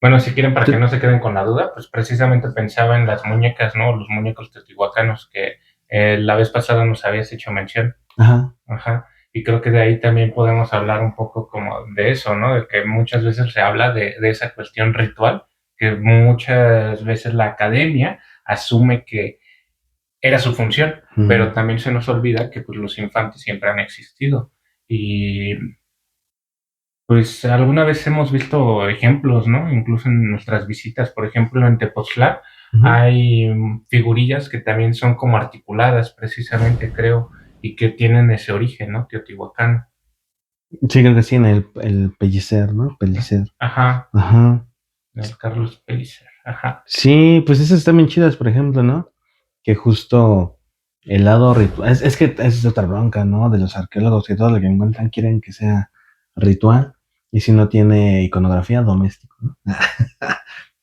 Bueno, si quieren, para que no se queden con la duda, pues precisamente pensaba en las muñecas, ¿no? Los muñecos teotihuacanos que la vez pasada nos habías hecho mención. Ajá. Y creo que de ahí también podemos hablar un poco como de eso, ¿no? De que muchas veces se habla de esa cuestión ritual, que muchas veces la academia asume que era su función, pero también se nos olvida que pues los infantes siempre han existido. Y pues alguna vez hemos visto ejemplos, ¿no? Incluso en nuestras visitas, por ejemplo, en Tepoztlán hay figurillas que también son como articuladas, precisamente, creo, y que tienen ese origen, ¿no? Teotihuacano. Sí, creo que sí, en el Pellicer, ¿no? Pellicer. Ajá. Ajá. El Carlos Pellicer. Ajá. Sí, pues esas están bien chidas, por ejemplo, ¿no? Que justo el lado ritual. Es que esa es otra bronca, ¿no? De los arqueólogos, que todo lo que encuentran quieren que sea ritual. Y si no tiene iconografía, doméstico,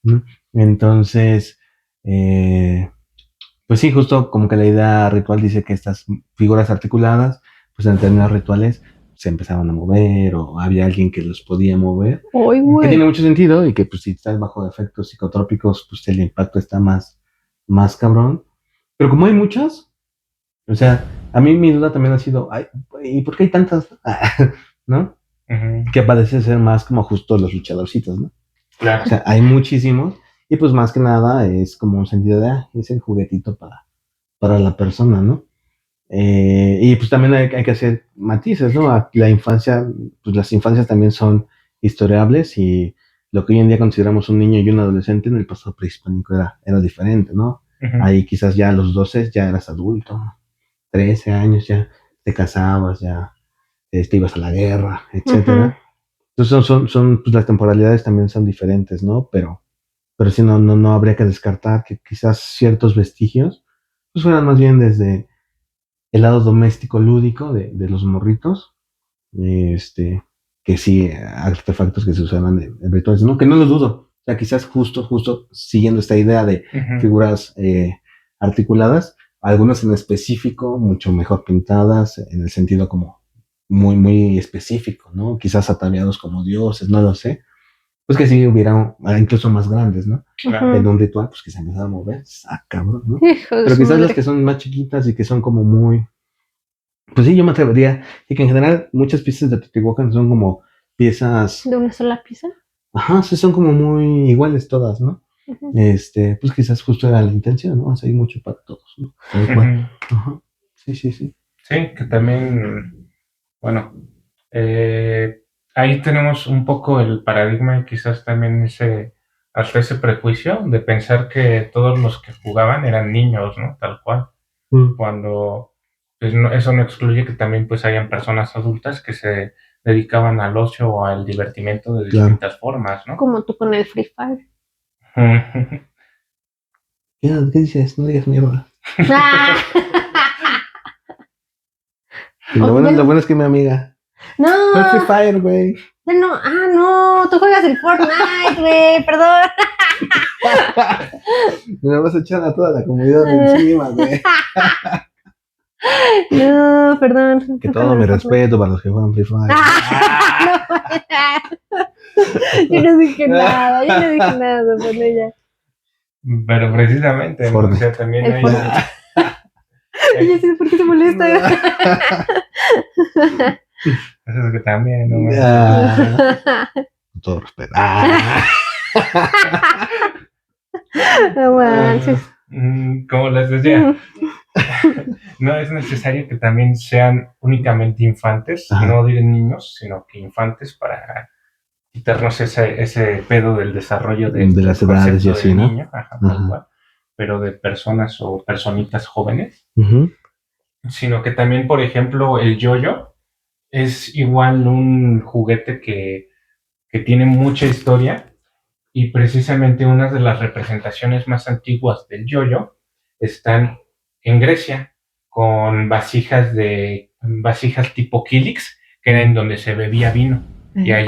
¿no? Entonces, pues sí, justo como que la idea ritual dice que estas figuras articuladas, pues en términos rituales, se empezaban a mover o había alguien que los podía mover. Que tiene mucho sentido y que pues si estás bajo efectos psicotrópicos, pues el impacto está más cabrón. Pero como hay muchas, o sea, a mí mi duda también ha sido, ay, ¿y por qué hay tantas? ¿No? Que parece ser más como justo los luchadorcitos, ¿no? Claro. O sea, hay muchísimos y pues más que nada es como un sentido de, es el juguetito para la persona, ¿no? Y pues también hay que hacer matices, ¿no? La infancia, pues las infancias también son historiables y lo que hoy en día consideramos un niño y un adolescente en el pasado prehispánico era diferente, ¿no? Ahí quizás ya a los 12 ya eras adulto, 13 años ya te casabas, ya te ibas a la guerra, etcétera. Entonces son pues las temporalidades también son diferentes, ¿no? Pero sí no habría que descartar que quizás ciertos vestigios pues fueran más bien desde el lado doméstico lúdico de los morritos, que sí, artefactos que se usaban en rituales, ¿no? Que no lo dudo. O sea, quizás justo siguiendo esta idea de figuras articuladas, algunas en específico, mucho mejor pintadas, en el sentido como muy, muy específico, ¿no? Quizás ataviados como dioses, no lo sé. Pues que sí hubiera incluso más grandes, ¿no? En un ritual, pues que se empezara a mover, cabrón, ¿no? Pero quizás las que son más chiquitas y que son como muy, pues sí, yo me atrevería. Y que en general muchas piezas de Teotihuacán son como piezas. ¿De una sola pieza? Ajá, sí, son como muy iguales todas, ¿no? Pues quizás justo era la intención, ¿no? Hacer mucho para todos, ¿no? Ajá. Sí. Sí, que también, bueno, ahí tenemos un poco el paradigma y quizás también hasta ese prejuicio de pensar que todos los que jugaban eran niños, ¿no? Tal cual. Cuando pues eso no excluye que también pues hayan personas adultas que se dedicaban al ocio o al divertimento de distintas formas, ¿no? Como tú con el Free Fire. ¿Qué dices? No digas mierda. Y lo bueno es que mi amiga. No. Fue Free Fire, güey. No, tú juegas el Fortnite, güey, perdón. Me vas a echar a toda la comunidad encima, güey. No, perdón. Que todo mi respeto para los que juegan Free Fire. Yo no dije nada por ella. Pero precisamente, ¿no? O sea, también hay... Ella sí, ¿por qué se molesta? Eso es que también, ¿no? Con todo respeto. No manches. Como les decía, no es necesario que también sean únicamente infantes, no diré niños, sino que infantes para quitarnos ese pedo del desarrollo de las edades y así, ¿no? Niño, pero de personas o personitas jóvenes, sino que también, por ejemplo, el yo-yo es igual un juguete que tiene mucha historia. Y precisamente una de las representaciones más antiguas del yo-yo están en Grecia, con vasijas tipo Kilix, que era en donde se bebía vino. Y hay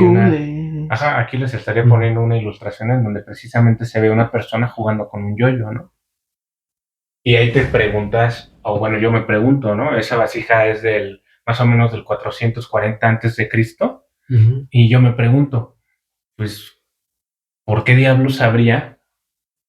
aquí les estaría poniendo una ilustración en donde precisamente se ve una persona jugando con un yo-yo, ¿no? Y ahí te preguntas, o bueno, yo me pregunto, ¿no? Esa vasija es más o menos del 440 antes de Cristo. Y yo me pregunto, pues, ¿por qué diablos habría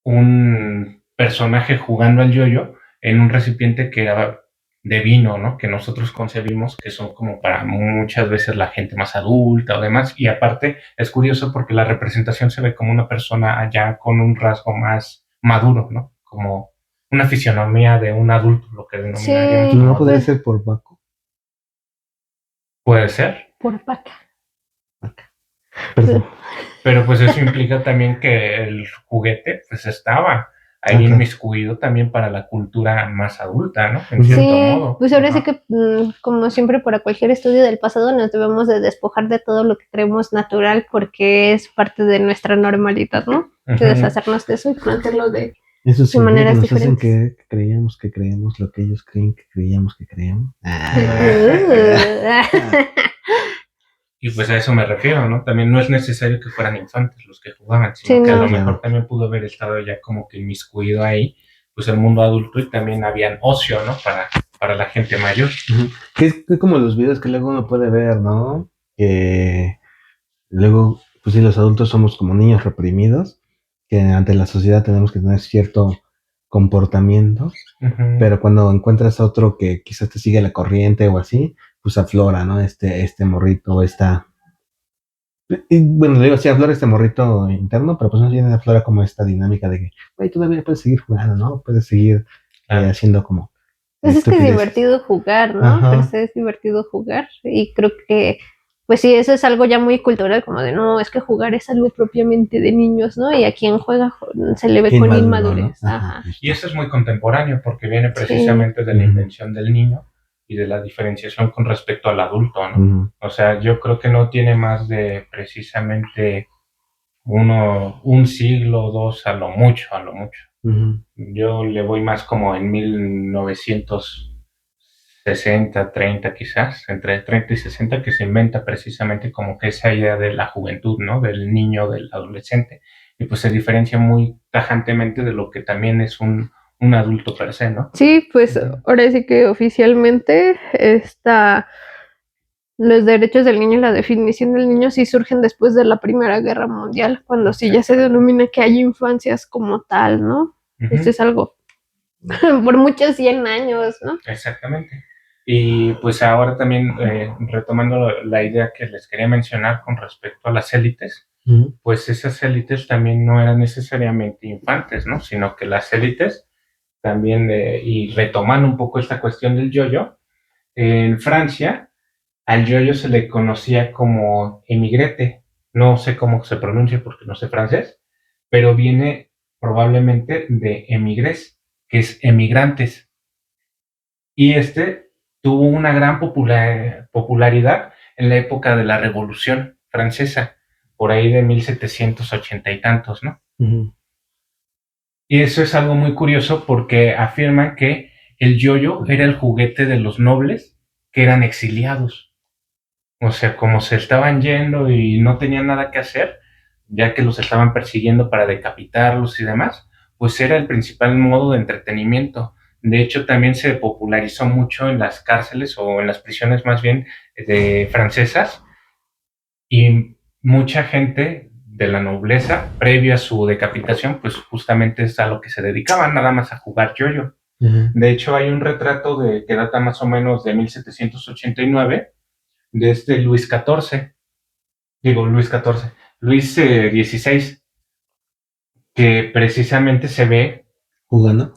un personaje jugando al yo-yo en un recipiente que era de vino, ¿no? Que nosotros concebimos que son como para muchas veces la gente más adulta o demás. Y aparte es curioso porque la representación se ve como una persona allá con un rasgo más maduro, ¿no? Como una fisionomía de un adulto, lo que denominaríamos. Sí, no podría ser por Paco. Puede ser. Por vaca. Perdón. Pero pues eso implica también que el juguete pues estaba ahí inmiscuido también para la cultura más adulta, ¿no? En cierto modo. Pues ahora sí que como siempre para cualquier estudio del pasado nos debemos de despojar de todo lo que creemos natural porque es parte de nuestra normalidad, ¿no? De deshacernos de eso y plantearlo de maneras diferentes. Hacen que creemos lo que ellos creen que creíamos que creemos. Y pues a eso me refiero, ¿no? También no es necesario que fueran infantes los que jugaban, sino que a lo mejor también pudo haber estado ya como que inmiscuido ahí, pues el mundo adulto y también habían ocio, ¿no? Para la gente mayor. Que es como los videos que luego uno puede ver, ¿no? Que luego, pues sí, los adultos somos como niños reprimidos, que ante la sociedad tenemos que tener cierto comportamiento, pero cuando encuentras a otro que quizás te sigue la corriente o así, pues aflora, ¿no? Este morrito, y bueno, digo, sí, aflora este morrito interno, pero pues no tiene aflora como esta dinámica de que, güey, todavía puedes seguir jugando, ¿no? Puedes seguir haciendo como... Pues es que es divertido jugar, ¿no? Pero es divertido jugar y creo que pues sí, eso es algo ya muy cultural, como de no, es que jugar es algo propiamente de niños, ¿no? Y a quien juega se le ve con inmadurez. ¿no? Y eso es muy contemporáneo porque viene precisamente de la invención del niño y de la diferenciación con respecto al adulto, ¿no? O sea, yo creo que no tiene más de precisamente un siglo o dos a lo mucho. Yo le voy más como en 1960, 30 quizás, entre 30 y 60, que se inventa precisamente como que esa idea de la juventud, ¿no? Del niño, del adolescente. Y pues se diferencia muy tajantemente de lo que también es un adulto per se, ¿no? Sí, pues ahora sí que oficialmente los derechos del niño y la definición del niño sí surgen después de la Primera Guerra Mundial, cuando sí ya se denomina que hay infancias como tal, ¿no? Esto es algo por muchos 100 años, ¿no? Exactamente. Y pues ahora también retomando la idea que les quería mencionar con respecto a las élites, pues esas élites también no eran necesariamente infantes, ¿no? Sino que las élites también, y retomando un poco esta cuestión del yo-yo, en Francia al yo-yo se le conocía como emigrete, no sé cómo se pronuncia porque no sé francés, pero viene probablemente de emigres, que es emigrantes. Y tuvo una gran popularidad en la época de la Revolución Francesa, por ahí de 1780 y tantos, ¿no? Uh-huh. Y eso es algo muy curioso porque afirman que el yoyo era el juguete de los nobles que eran exiliados. O sea, como se estaban yendo y no tenían nada que hacer, ya que los estaban persiguiendo para decapitarlos y demás, pues era el principal modo de entretenimiento. De hecho, también se popularizó mucho en las cárceles o en las prisiones más bien francesas, y mucha gente de la nobleza, previo a su decapitación, pues justamente es a lo que se dedicaban, nada más a jugar yoyo. Uh-huh. De hecho, hay un retrato que data más o menos de 1789 de Luis XVI, Luis XVI, que precisamente se ve jugando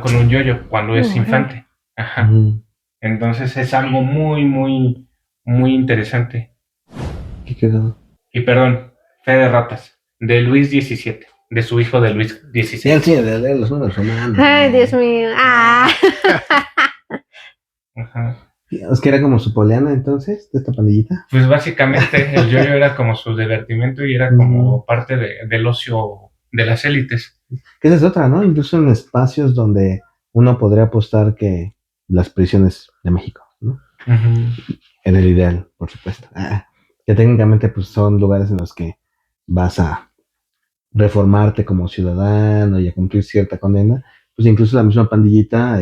con un yoyo cuando es infante. Ajá. Uh-huh. Entonces es algo muy, muy, muy interesante. ¿Qué quedó? Y perdón, fe de ratas, de Luis XVII, de su hijo de Luis XVI. Sí, de los números romanos. Ay, Dios mío. Ah. Ajá. ¿Es que era como su poleana entonces, de esta pandillita? Pues básicamente el yoyo era como su divertimento y era como parte del ocio de las élites. Que esa es otra, ¿no? Incluso en espacios donde uno podría apostar que las prisiones de México, ¿no? Uh-huh. En el ideal, por supuesto. Que técnicamente pues son lugares en los que vas a reformarte como ciudadano y a cumplir cierta condena. Pues incluso la misma pandillita,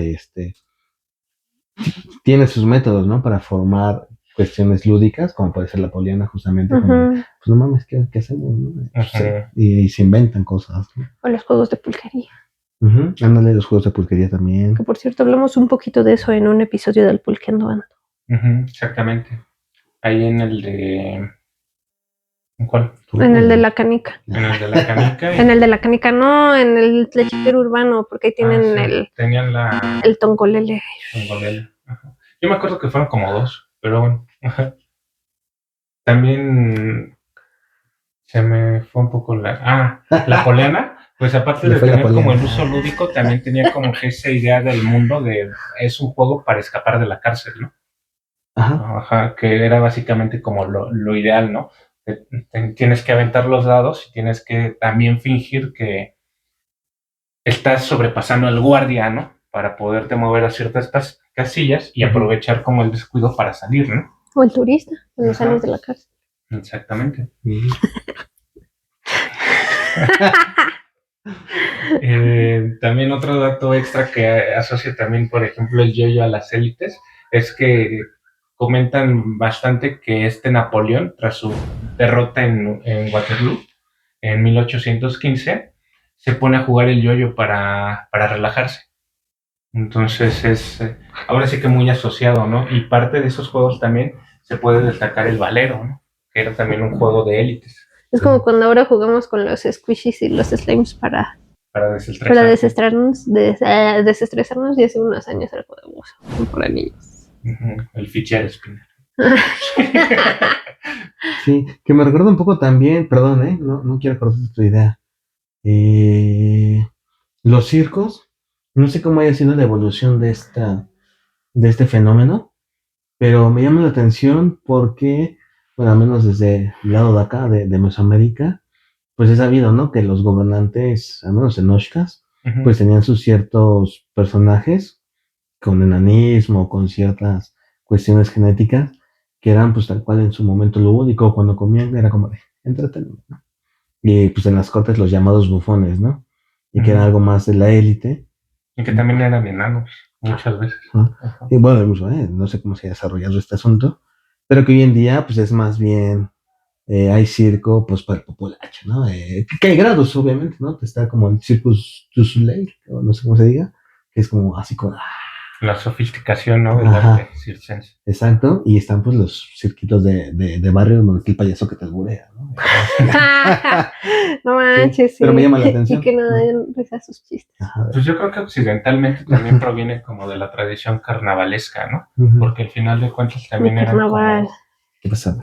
tiene sus métodos, ¿no? Para formar cuestiones lúdicas, como puede ser la poliana, justamente. Uh-huh. Como, pues no mames, ¿qué hacemos? ¿No? Uh-huh. Y se inventan cosas, ¿no? O los juegos de pulquería. Uh-huh. Ándale, los juegos de pulquería también. Que por cierto, hablamos un poquito de eso en un episodio del Pulqueando Ando. Uh-huh, exactamente. Ahí en el de... ¿Cuál? En el de la canica. En el de la canica. En el de la canica, no, en el lechero urbano, porque ahí tienen sí. Tenían el tongolele. Ajá. Yo me acuerdo que fueron como 2, pero bueno. Ajá. También se me fue un poco la poliana, pues aparte de tener como el uso lúdico, también tenía como que esa idea del mundo de es un juego para escapar de la cárcel, ¿no? Ajá, que era básicamente como lo ideal, ¿no? Tienes que aventar los dados y tienes que también fingir que estás sobrepasando al guardia, ¿no? Para poderte mover a ciertas casillas y aprovechar como el descuido para salir, ¿no? O el turista, cuando sales de la cárcel. Exactamente. También otro dato extra que asocia también, por ejemplo, el yoyo a las élites, es que comentan bastante que Napoleón, tras su derrota en Waterloo en 1815, se pone a jugar el yoyo para relajarse. Entonces es ahora sí que muy asociado, ¿no? Y parte de esos juegos también se puede destacar el valero, ¿no? Que era también un juego de élites. Es como cuando ahora jugamos con los squishies y los slimes para desestresarnos y hace unos años era juego para niños. Uh-huh. El Fidget Spinner. Sí, que me recuerda un poco también, perdón, no quiero cortar tu idea. Los circos, no sé cómo haya sido la evolución de este fenómeno, pero me llama la atención porque, bueno, al menos desde el lado de acá, de Mesoamérica, pues es sabido, ¿no? Que los gobernantes, al menos en Oshkas, uh-huh, pues tenían sus ciertos personajes con enanismo, con ciertas cuestiones genéticas, que eran pues tal cual en su momento lúdico, cuando comían era como de entretenimiento, ¿no? Y pues en las cortes los llamados bufones, ¿no? Y que era algo más de la élite. Y que también eran enanos, muchas veces. Y bueno, no sé cómo se ha desarrollado este asunto, pero que hoy en día pues es más bien, hay circo pues para el populacho, ¿no? Que hay grados, obviamente, ¿no? Está como el Circus du Soleil, o no sé cómo se diga, que es como así como... La sofisticación, ¿no? Del arte circense. Exacto, y están pues los cirquitos de barrio donde está el payaso que te alburea, ¿no? No manches, sí. Pero me llama la atención. Y que no den risa a sus chistes. Pues yo creo que occidentalmente también proviene como de la tradición carnavalesca, ¿no? Uh-huh. Porque al final de cuentas también Mi era carnaval. Como... ¿Qué pasa?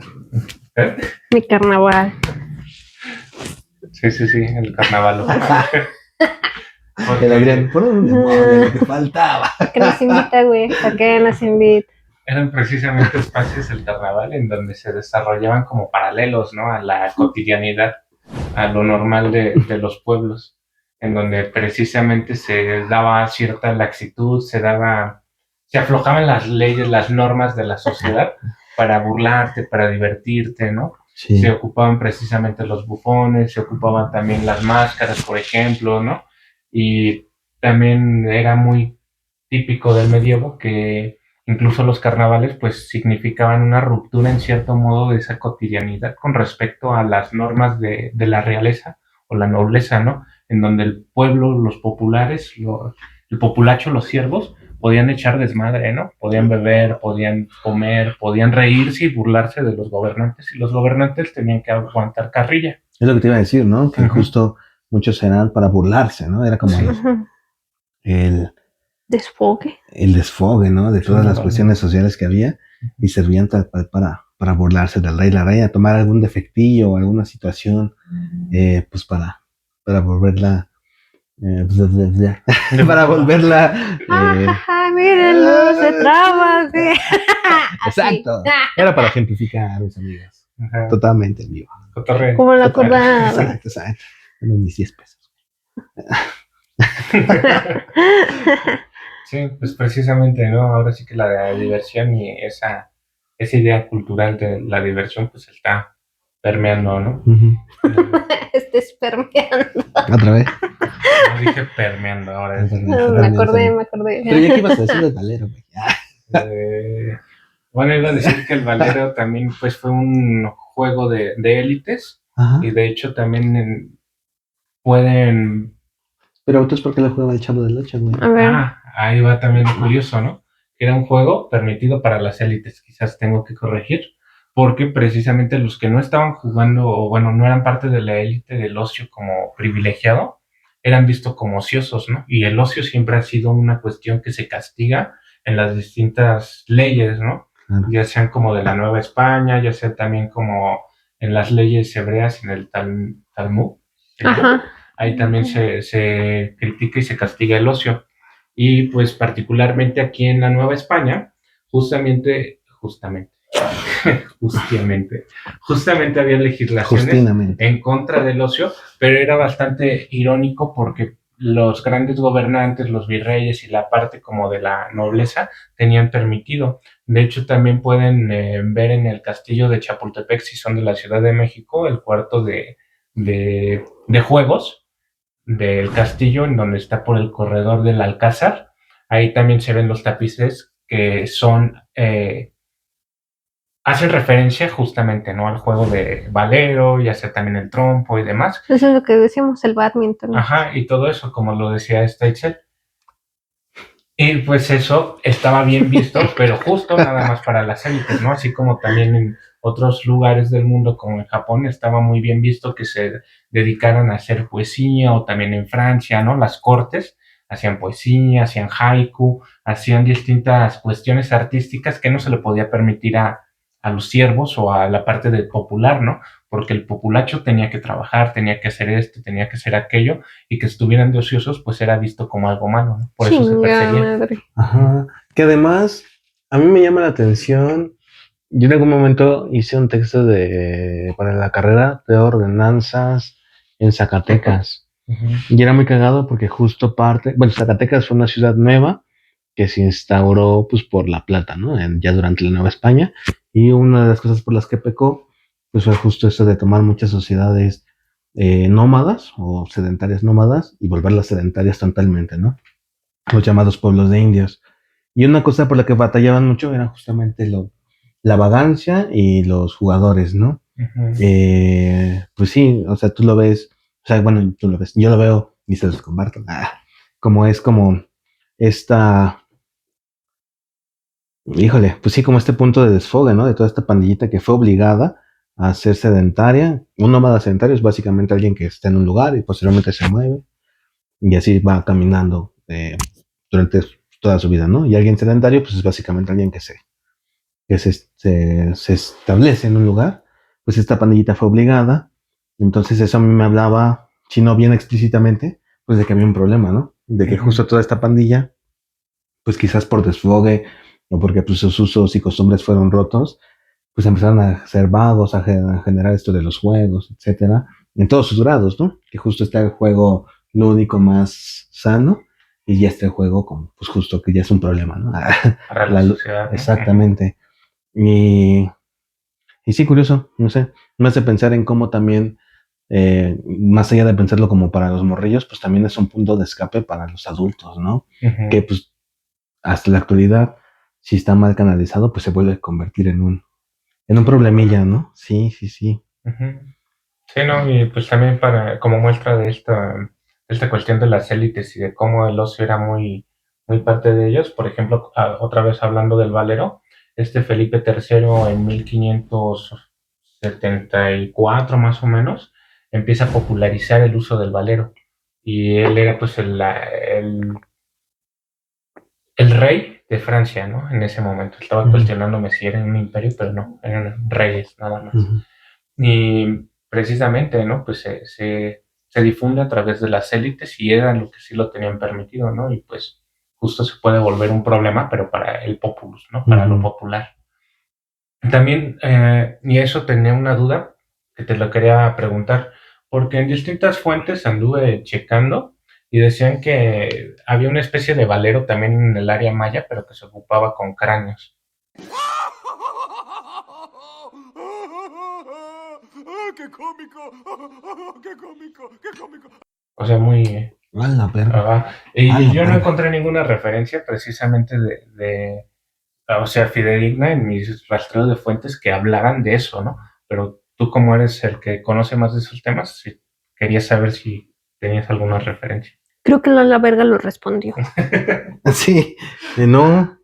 Mi carnaval. Sí, el carnaval. Que le agregan, por un demonio, lo que faltaba. ¿Para qué nos invita, güey? ¿Para qué nos invita? eran precisamente espacios del carnaval en donde se desarrollaban como paralelos, ¿no? A la cotidianidad, a lo normal de los pueblos, en donde precisamente se daba cierta laxitud, se aflojaban las leyes, las normas de la sociedad para burlarte, para divertirte, ¿no? Sí. Se ocupaban precisamente los bufones, se ocupaban también las máscaras, por ejemplo, ¿no? Y también era muy típico del medievo que incluso los carnavales pues significaban una ruptura en cierto modo de esa cotidianidad con respecto a las normas de la realeza o la nobleza, ¿no? En donde el pueblo, los populares, el populacho, los siervos, podían echar desmadre, ¿no? Podían beber, podían comer, podían reírse y burlarse de los gobernantes, y los gobernantes tenían que aguantar carrilla. Es lo que te iba a decir, ¿no? Que justo muchos eran para burlarse, ¿no? Era como el desfogue, ¿no? De todas las cuestiones sociales que había, y servían para burlarse del rey, la reina, tomar algún defectillo o alguna situación, pues para volverla... para volverla mírenlo, se traba. Exacto, era para ejemplificar, mis amigos. Totalmente en vivo, como la acordaba. Exacto, unos mis 10 pesos. Sí, pues precisamente, ¿no? Ahora sí que la diversión y esa idea cultural de la diversión pues está permeando, ¿no? Estés permeando. ¿Otra vez? No dije permeando, ahora es... Me acordé. Pero ya que ibas a decir el valero, güey. Bueno, iba a decir que el valero también pues fue un juego de élites. Ajá. Y de hecho también pueden... Pero entonces, ¿por qué lo jugaba el Chavo del Ocho, güey? Ahí va también lo curioso, ¿no? Era un juego permitido para las élites, quizás tengo que corregir, porque precisamente los que no estaban jugando, o bueno, no eran parte de la élite del ocio como privilegiado, eran vistos como ociosos, ¿no? Y el ocio siempre ha sido una cuestión que se castiga en las distintas leyes, ¿no? Ya sean como de la Nueva España, ya sea también como en las leyes hebreas, en el Talmud. Ajá. Ahí también se critica y se castiga el ocio. Y pues particularmente aquí en la Nueva España, justamente había legislaciones en contra del ocio, pero era bastante irónico porque los grandes gobernantes, los virreyes y la parte como de la nobleza tenían permitido. De hecho, también pueden ver en el castillo de Chapultepec, si son de la Ciudad de México, el cuarto de juegos del castillo, en donde está por el corredor del Alcázar. Ahí también se ven los tapices que son hacen referencia justamente, ¿no? Al juego de valero, y hacer también el trompo y demás. Eso es lo que decíamos, el badminton. Ajá, y todo eso, como lo decía Steitzel. Y pues eso estaba bien visto, pero justo nada más para las élites, ¿no? Así como también en otros lugares del mundo, como en Japón, estaba muy bien visto que se dedicaran a hacer poesía, o también en Francia, ¿no? Las cortes hacían poesía, hacían haiku, hacían distintas cuestiones artísticas que no se le podía permitir a los siervos o a la parte del popular, ¿no? Porque el populacho tenía que trabajar, tenía que hacer esto, tenía que hacer aquello, y que estuvieran de ociosos, pues era visto como algo malo, ¿no? Por eso se perseguía. Madre. Ajá. Que además, a mí me llama la atención, yo en algún momento hice un texto para la carrera de ordenanzas en Zacatecas. Y era muy cagado porque justo Zacatecas fue una ciudad nueva que se instauró pues por La Plata, ¿no? Ya durante la Nueva España. Y una de las cosas por las que pecó pues fue justo eso de tomar muchas sociedades nómadas o sedentarias nómadas y volverlas sedentarias totalmente, ¿no? Los llamados pueblos de indios. Y una cosa por la que batallaban mucho era justamente la vagancia y los jugadores, ¿no? Pues sí, o sea, tú lo ves, o sea, bueno, tú lo ves, yo lo veo y se los comparto. Como esta... Híjole, pues sí, como este punto de desfogue, ¿no? De toda esta pandillita que fue obligada a ser sedentaria. Un nómada sedentario es básicamente alguien que está en un lugar y posteriormente se mueve y así va caminando durante toda su vida, ¿no? Y alguien sedentario, pues es básicamente alguien que se establece en un lugar. Pues esta pandillita fue obligada. Entonces eso a mí me hablaba, si no bien explícitamente, pues de que había un problema, ¿no? De que justo toda esta pandilla, pues quizás por desfogue o porque pues sus usos y costumbres fueron rotos, pues empezaron a ser vagos, a generar esto de los juegos, etcétera, en todos sus grados, ¿no? Que justo está el juego lúdico más sano y ya está el juego como, pues justo que ya es un problema, ¿no? Para la sociedad, ¿no? Exactamente. Y sí, curioso, no sé, me hace pensar en cómo también, más allá de pensarlo como para los morrillos, pues también es un punto de escape para los adultos, ¿no? Uh-huh. Que pues hasta la actualidad, si está mal canalizado, pues se vuelve a convertir en un problemilla, ¿no? Sí. Uh-huh. Sí, ¿no? Y pues también como muestra de esta cuestión de las élites y de cómo el ocio era muy, muy parte de ellos. Por ejemplo, otra vez hablando del Valero, Felipe III en 1574 más o menos, empieza a popularizar el uso del Valero. Y él era pues el rey de Francia, ¿no? En ese momento. Estaba cuestionándome si era un imperio, pero no, eran reyes nada más. Uh-huh. Y precisamente, ¿no? Pues se difunde a través de las élites y era lo que sí lo tenían permitido, ¿no? Y pues justo se puede volver un problema, pero para el populus, ¿no? Para lo popular. También, y eso tenía una duda que te lo quería preguntar, porque en distintas fuentes anduve checando y decían que había una especie de valero también en el área maya, pero que se ocupaba con cráneos. ¡Qué cómico! ¡Qué cómico! ¡Qué cómico! O sea, muy... Y yo no encontré ninguna referencia precisamente o sea, fidedigna en mis rastreos de fuentes que hablaran de eso, ¿no? Pero tú, como eres el que conoce más de esos temas, sí, quería saber si tenías alguna referencia. Creo que la verga lo respondió. Sí, no,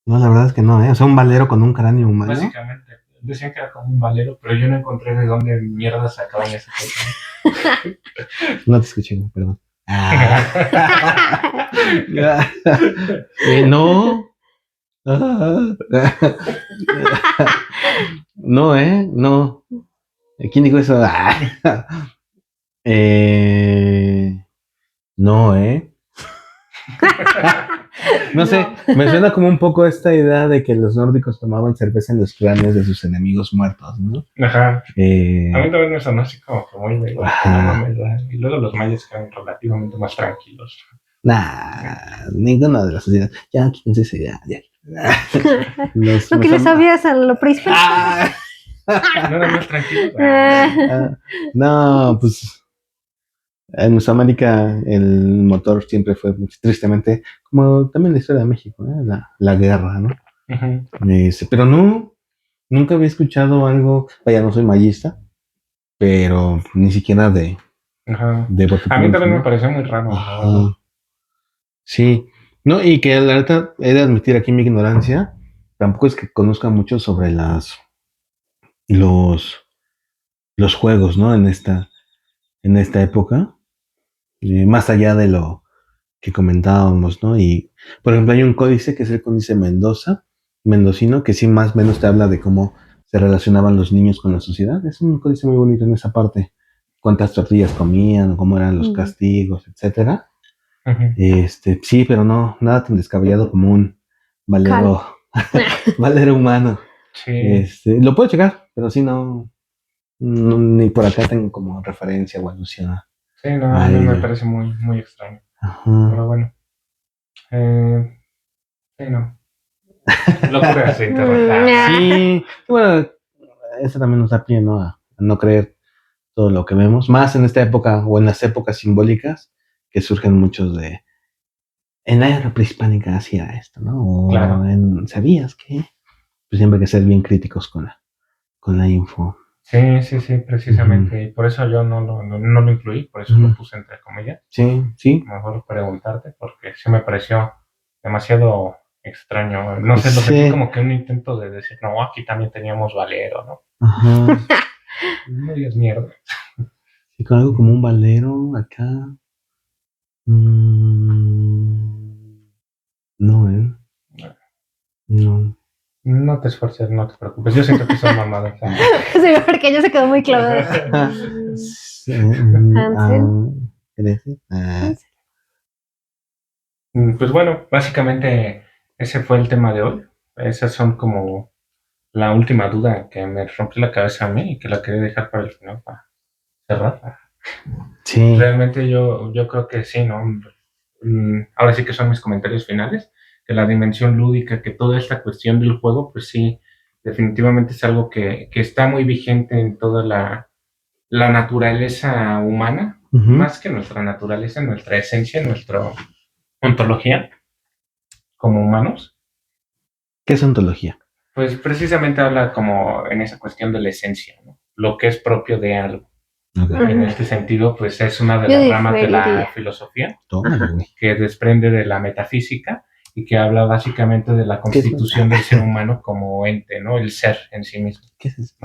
la verdad es que no, ¿eh? O sea, un valero con un cráneo humano. Básicamente, decían que era como un valero, pero yo no encontré de dónde mierda sacaban esa cosa. No te escuché, perdón. No. No, no. ¿Quién dijo eso? No, no sé, me suena como un poco esta idea de que los nórdicos tomaban cerveza en los cráneos de sus enemigos muertos, ¿no? Ajá. A mí también me sonó así como que muy de... Y luego los mayas quedan relativamente más tranquilos. Nah, ninguna de las sociedades. Ya, quítense esa idea. Lo que le sabías a lo prehispánico. ¿No eran más tranquilos? No, pues en Mesoamérica el motor siempre fue, tristemente, como también la historia de México, la guerra, ¿no? Uh-huh. Pero no, nunca había escuchado algo, vaya, no soy mayista, pero ni siquiera de... Uh-huh. A mí también me pareció muy raro. Uh-huh. Sí, no, y que la verdad he de admitir aquí mi ignorancia, tampoco es que conozca mucho sobre los juegos, ¿no? En esta época, más allá de lo que comentábamos, ¿no? Y, por ejemplo, hay un códice que es el códice mendocino, que sí más o menos te habla de cómo se relacionaban los niños con la sociedad. Es un códice muy bonito en esa parte. Cuántas tortillas comían, cómo eran los castigos, etcétera. Uh-huh. Sí, pero no, nada tan descabellado como un valero, valero humano. Sí. Lo puedo checar, pero sí no, ni por acá tengo como referencia o alusión. Sí, no, a mí me parece muy, muy extraño. Ajá. Pero bueno. Sí, no. Locuras de internet. Sí, bueno, eso también nos da pie, ¿no? A no creer todo lo que vemos, más en esta época o en las épocas simbólicas que surgen muchos de... En la era prehispánica hacía esto, ¿no? O claro. ¿Sabías que? Pues siempre hay que ser bien críticos con la info. Sí, precisamente. Uh-huh. Y por eso yo no lo incluí, por eso lo puse entre comillas. Sí. Mejor preguntarte, porque sí me pareció demasiado extraño. No sé, lo sentí como que un intento de decir, no, aquí también teníamos valero, ¿no? Ajá. No digas mierda. Sí, con algo como un valero acá. No, No. No te esfuerces, no te preocupes. Yo siento que son mamadas. Sí, porque ella se quedó muy clavada. Pues bueno, básicamente ese fue el tema de hoy. Esas son como la última duda que me rompió la cabeza a mí y que la quería dejar para el final, para cerrar. Sí. Realmente yo creo que sí, ¿no? Ahora sí que son mis comentarios finales, que la dimensión lúdica, que toda esta cuestión del juego, pues sí, definitivamente es algo que está muy vigente en toda la naturaleza humana, más que nuestra naturaleza, nuestra esencia, nuestra ontología como humanos. ¿Qué es ontología? Pues precisamente habla como en esa cuestión de la esencia, ¿no? Lo que es propio de algo. Okay. En este sentido, pues es una de las ramas de la filosofía que desprende de la metafísica y que habla básicamente de la constitución del ser humano como ente, ¿no? El ser en sí mismo. ¿Qué es eso?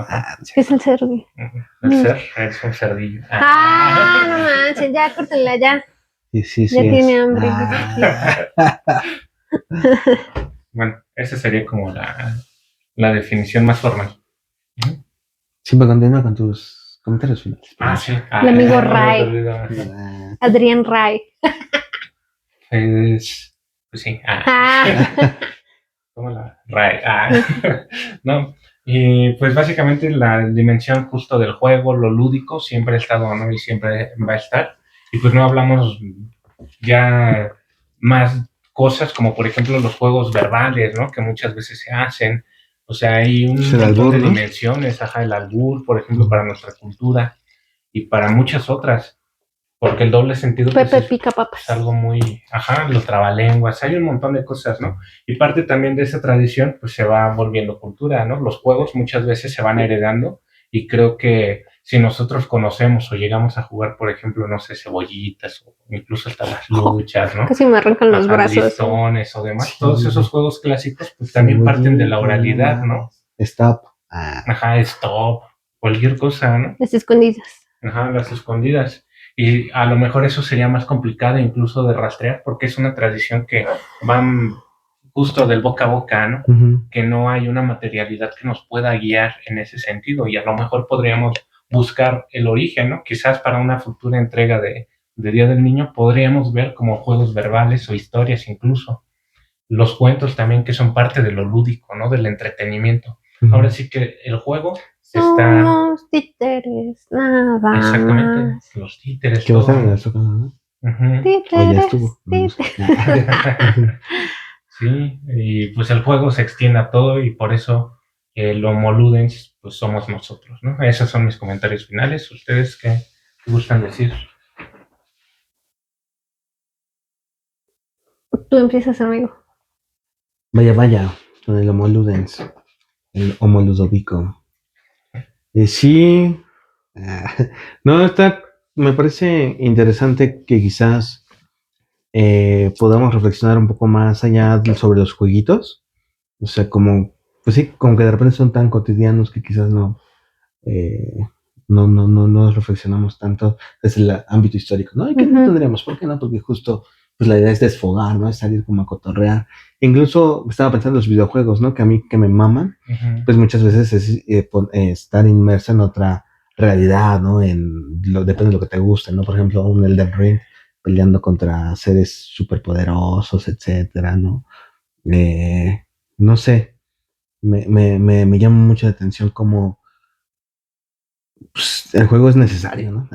¿Qué es el ser, güey? El ser es un cerdillo. No manches, ya córtenla ya. Sí, ya tiene hambre. Bueno, esa sería como la definición más formal. Sí, me continúa con tus comentarios finales. Sí. El amigo Ray. Adrián Ray. Pues sí. Como la Ray. No. Y pues básicamente la dimensión justo del juego, lo lúdico, siempre ha estado, ¿no? Y siempre va a estar. Y pues no hablamos ya más cosas como por ejemplo los juegos verbales, ¿no? Que muchas veces se hacen. O sea, hay un montón de dimensiones, el albur, por ejemplo, para nuestra cultura y para muchas otras. Porque el doble sentido pues, es algo muy... los trabalenguas, hay un montón de cosas, ¿no? Y parte también de esa tradición, pues se va volviendo cultura, ¿no? Los juegos muchas veces se van heredando y creo que si nosotros conocemos o llegamos a jugar, por ejemplo, no sé, cebollitas o incluso hasta las luchas, ¿no? Casi me arrancan los brazos. Listones o demás. Sí. Todos esos juegos clásicos pues también parten de la oralidad, ¿no? Stop. Stop. Cualquier cosa, ¿no? Las escondidas. Las escondidas. Y a lo mejor eso sería más complicado incluso de rastrear porque es una tradición que van justo del boca a boca, ¿no? Que no hay una materialidad que nos pueda guiar en ese sentido y a lo mejor podríamos buscar el origen, ¿no? Quizás para una futura entrega de Día del Niño podríamos ver como juegos verbales o historias incluso. Los cuentos también que son parte de lo lúdico, ¿no? Del entretenimiento. Ahora sí que el juego está... Los títeres, nada. Exactamente, los títeres. ¿Qué vas a ver eso? Títeres, ya estuvo. Sí, y pues el juego se extiende a todo y por eso el Homo Ludens pues somos nosotros, ¿no? Esos son mis comentarios finales. ¿Ustedes qué gustan decir? Tú empiezas, amigo. Vaya, con el Homo Ludens, el Homo Ludovico. Sí, no, me parece interesante que quizás podamos reflexionar un poco más allá sobre los jueguitos. O sea, pues sí, como que de repente son tan cotidianos que quizás no reflexionamos tanto desde el ámbito histórico, ¿no? ¿Y qué no tendríamos? ¿Por qué no? Porque justo pues la idea es desfogar, ¿no? Es salir como a cotorrear. Incluso estaba pensando en los videojuegos, ¿no? Que a mí que me maman, pues muchas veces es estar inmerso en otra realidad, ¿no? Depende de lo que te guste, ¿no? Por ejemplo, un Elden Ring peleando contra seres superpoderosos, etcétera, ¿no? No sé, me llama mucho la atención cómo pues, el juego es necesario, ¿no?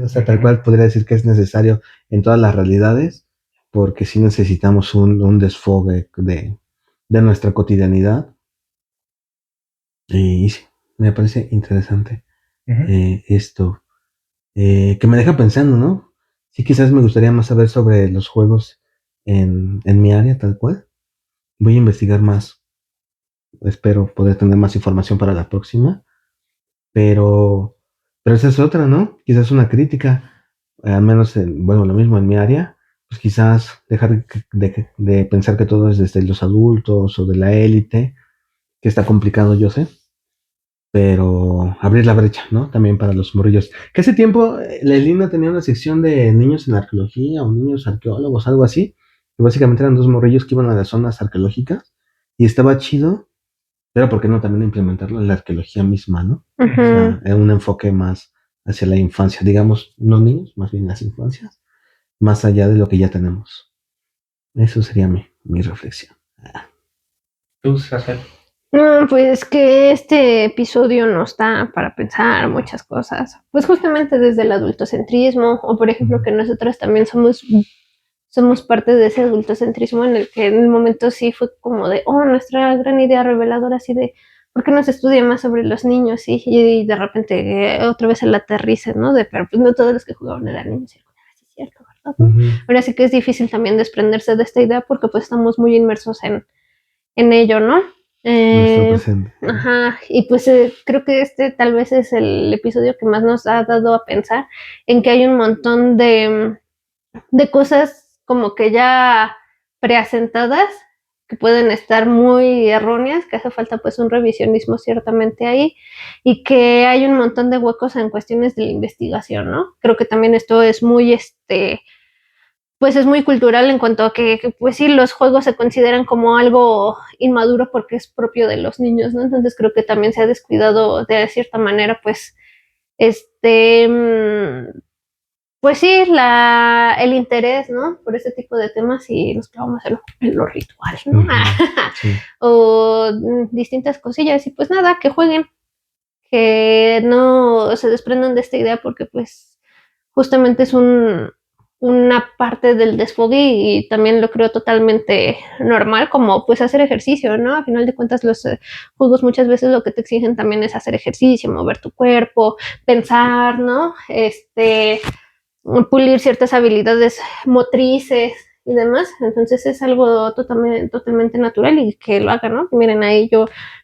O sea, tal cual podría decir que es necesario en todas las realidades, porque sí necesitamos un desfogue de nuestra cotidianidad. Y sí, me parece interesante esto. Que me deja pensando, ¿no? Sí, quizás me gustaría más saber sobre los juegos en mi área, tal cual. Voy a investigar más. Espero poder tener más información para la próxima. Pero esa es otra, ¿no? Quizás una crítica, al menos, lo mismo en mi área, pues quizás dejar de pensar que todo es desde los adultos o de la élite, que está complicado, yo sé, pero abrir la brecha, ¿no? También para los morrillos. Que hace tiempo la Elina tenía una sección de niños en arqueología o niños arqueólogos, algo así, que básicamente eran dos morrillos que iban a las zonas arqueológicas y estaba chido. Pero ¿por qué no también implementarlo en la arqueología misma, no? O sea, en un enfoque más hacia la infancia, digamos, no niños, más bien las infancias, más allá de lo que ya tenemos. Eso sería mi reflexión. ¿Tú, Sacel? No, pues que este episodio nos da para pensar muchas cosas. Pues justamente desde el adultocentrismo, o por ejemplo que nosotros también somos parte de ese adultocentrismo en el que en el momento sí fue como de, oh, nuestra gran idea reveladora así de, ¿por qué no se estudia más sobre los niños? Sí, y de repente otra vez el aterrice, ¿no? De, pero pues no todos los que jugaban eran niños. Sí, es cierto, ¿verdad? Ahora sí que es difícil también desprenderse de esta idea porque pues estamos muy inmersos en ello, ¿no? Nuestro presente. Ajá, y pues creo que este tal vez es el episodio que más nos ha dado a pensar en que hay un montón de cosas como que ya preasentadas que pueden estar muy erróneas, que hace falta pues un revisionismo ciertamente ahí y que hay un montón de huecos en cuestiones de la investigación, ¿no? Creo que también esto es muy pues es muy cultural en cuanto a que, pues sí, los juegos se consideran como algo inmaduro porque es propio de los niños, ¿no? Entonces creo que también se ha descuidado de cierta manera, pues, este, pues sí, el interés, ¿no? Por este tipo de temas y nos clavamos en lo ritual, ¿no? Sí. O distintas cosillas y pues nada, que jueguen, que no se desprendan de esta idea porque pues justamente es una parte del desfogue y también lo creo totalmente normal como pues hacer ejercicio, ¿no? A final de cuentas los juegos muchas veces lo que te exigen también es hacer ejercicio, mover tu cuerpo, pensar, ¿no? Pulir ciertas habilidades motrices y demás, entonces es algo totalmente natural y que lo hagan, ¿no? Miren, ahí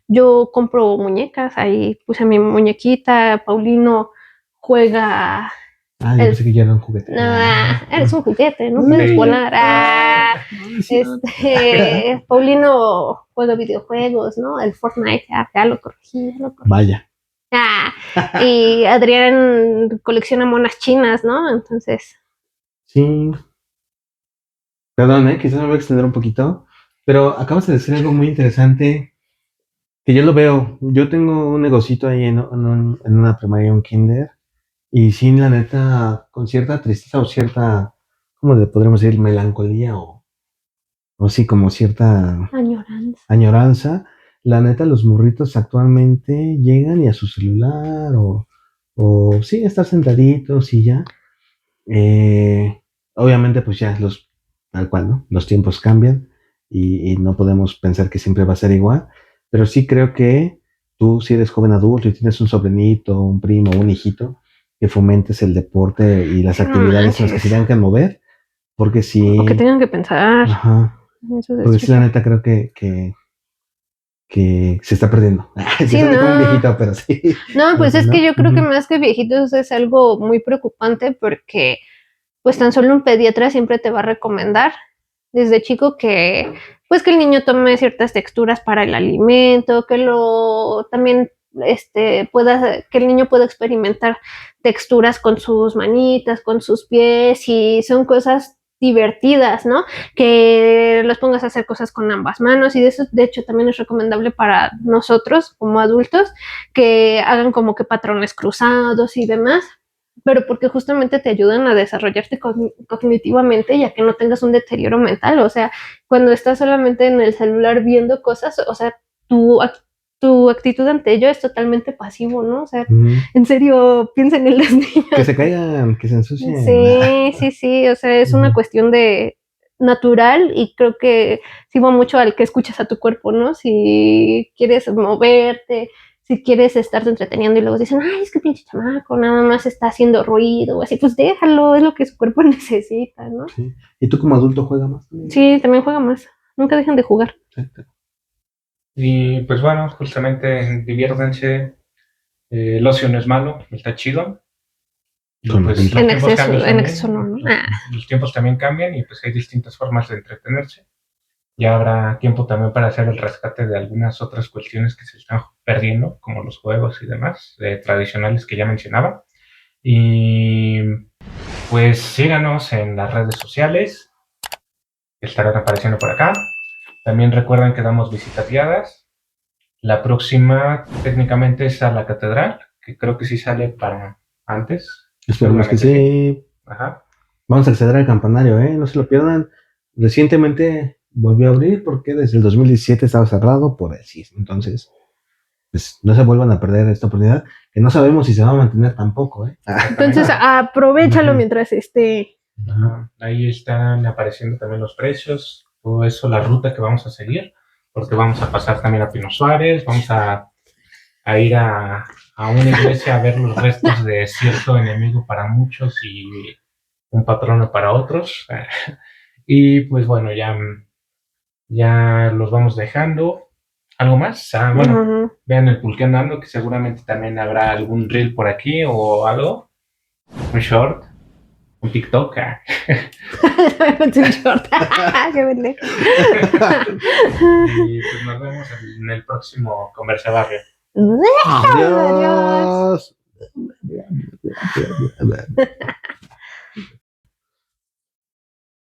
yo compro muñecas, ahí puse a mi muñequita, Paulino juega. Yo pensé que ya era un juguete. Eres un juguete, no puedes volar. Paulino juega videojuegos, ¿no? El Fortnite, ya lo corregí. Vaya. Y Adrián colecciona monas chinas, ¿no? Entonces. Sí. Perdón, quizás me voy a extender un poquito, pero acabas de decir algo muy interesante que yo lo veo. Yo tengo un negocito ahí en una primaria, un kinder, y sí, la neta, con cierta tristeza o cierta, ¿cómo le podríamos decir? Melancolía o sí, como cierta añoranza. La neta, los morritos actualmente llegan y a su celular o sí, estar sentaditos y ya. Obviamente, pues ya tal cual, ¿no? Los tiempos cambian y no podemos pensar que siempre va a ser igual, pero sí creo que tú, si eres joven adulto y tienes un sobrinito, un primo, un hijito, que fomentes el deporte y las actividades en las que se tengan que mover, porque sí. O que tengan que pensar. Ajá. Porque sí, la neta, creo que se está perdiendo. Sí, no. Como un viejito, pero sí. No, pues es que yo creo que más que viejitos es algo muy preocupante porque pues tan solo un pediatra siempre te va a recomendar desde chico que pues que el niño tome ciertas texturas para el alimento, que también que el niño pueda experimentar texturas con sus manitas, con sus pies y son cosas divertidas, ¿no? Que los pongas a hacer cosas con ambas manos y eso de hecho también es recomendable para nosotros como adultos que hagan como que patrones cruzados y demás, pero porque justamente te ayudan a desarrollarte cognitivamente y a que no tengas un deterioro mental, o sea, cuando estás solamente en el celular viendo cosas, o sea, tu actitud ante ello es totalmente pasivo, ¿no? O sea, en serio, piensen en los niños. Que se caigan, que se ensucien. Sí, o sea, es una cuestión de natural y creo que sí va mucho al que escuchas a tu cuerpo, ¿no? Si quieres moverte, si quieres estarte entreteniendo y luego dicen, ay, es que pinche chamaco, nada más está haciendo ruido, o así, pues déjalo, es lo que su cuerpo necesita, ¿no? Sí. ¿Y tú como adulto juegas más? Sí, también juega más, nunca dejan de jugar. Y pues bueno, justamente diviértanse, el ocio no es malo, está chido. Y pues en exceso no. Los tiempos también cambian y pues hay distintas formas de entretenerse. Ya habrá tiempo también para hacer el rescate de algunas otras cuestiones que se están perdiendo, como los juegos y demás, tradicionales que ya mencionaba. Y pues síganos en las redes sociales, que estarán apareciendo por acá. También recuerden que damos visitas guiadas. La próxima técnicamente es a la catedral, que creo que sí sale para antes. Esperemos que sí. Ajá. Vamos a acceder al campanario, no se lo pierdan. Recientemente volvió a abrir porque desde el 2017 estaba cerrado por el sismo. Entonces, pues no se vuelvan a perder esta oportunidad, que no sabemos si se va a mantener tampoco, ¿eh? Entonces, aprovechalo mientras esté. Ahí están apareciendo también los precios, todo eso, la ruta que vamos a seguir, porque vamos a pasar también a Pino Suárez, vamos a ir a una iglesia a ver los restos de cierto enemigo para muchos y un patrono para otros. Y pues bueno, ya los vamos dejando. ¿Algo más? Bueno, vean el Pulqueando Ando, que seguramente también habrá algún reel por aquí o algo. Un short, un TikTok. Un short. Qué pendejo. Y pues nos vemos en el próximo Conversa Barrio. Adiós.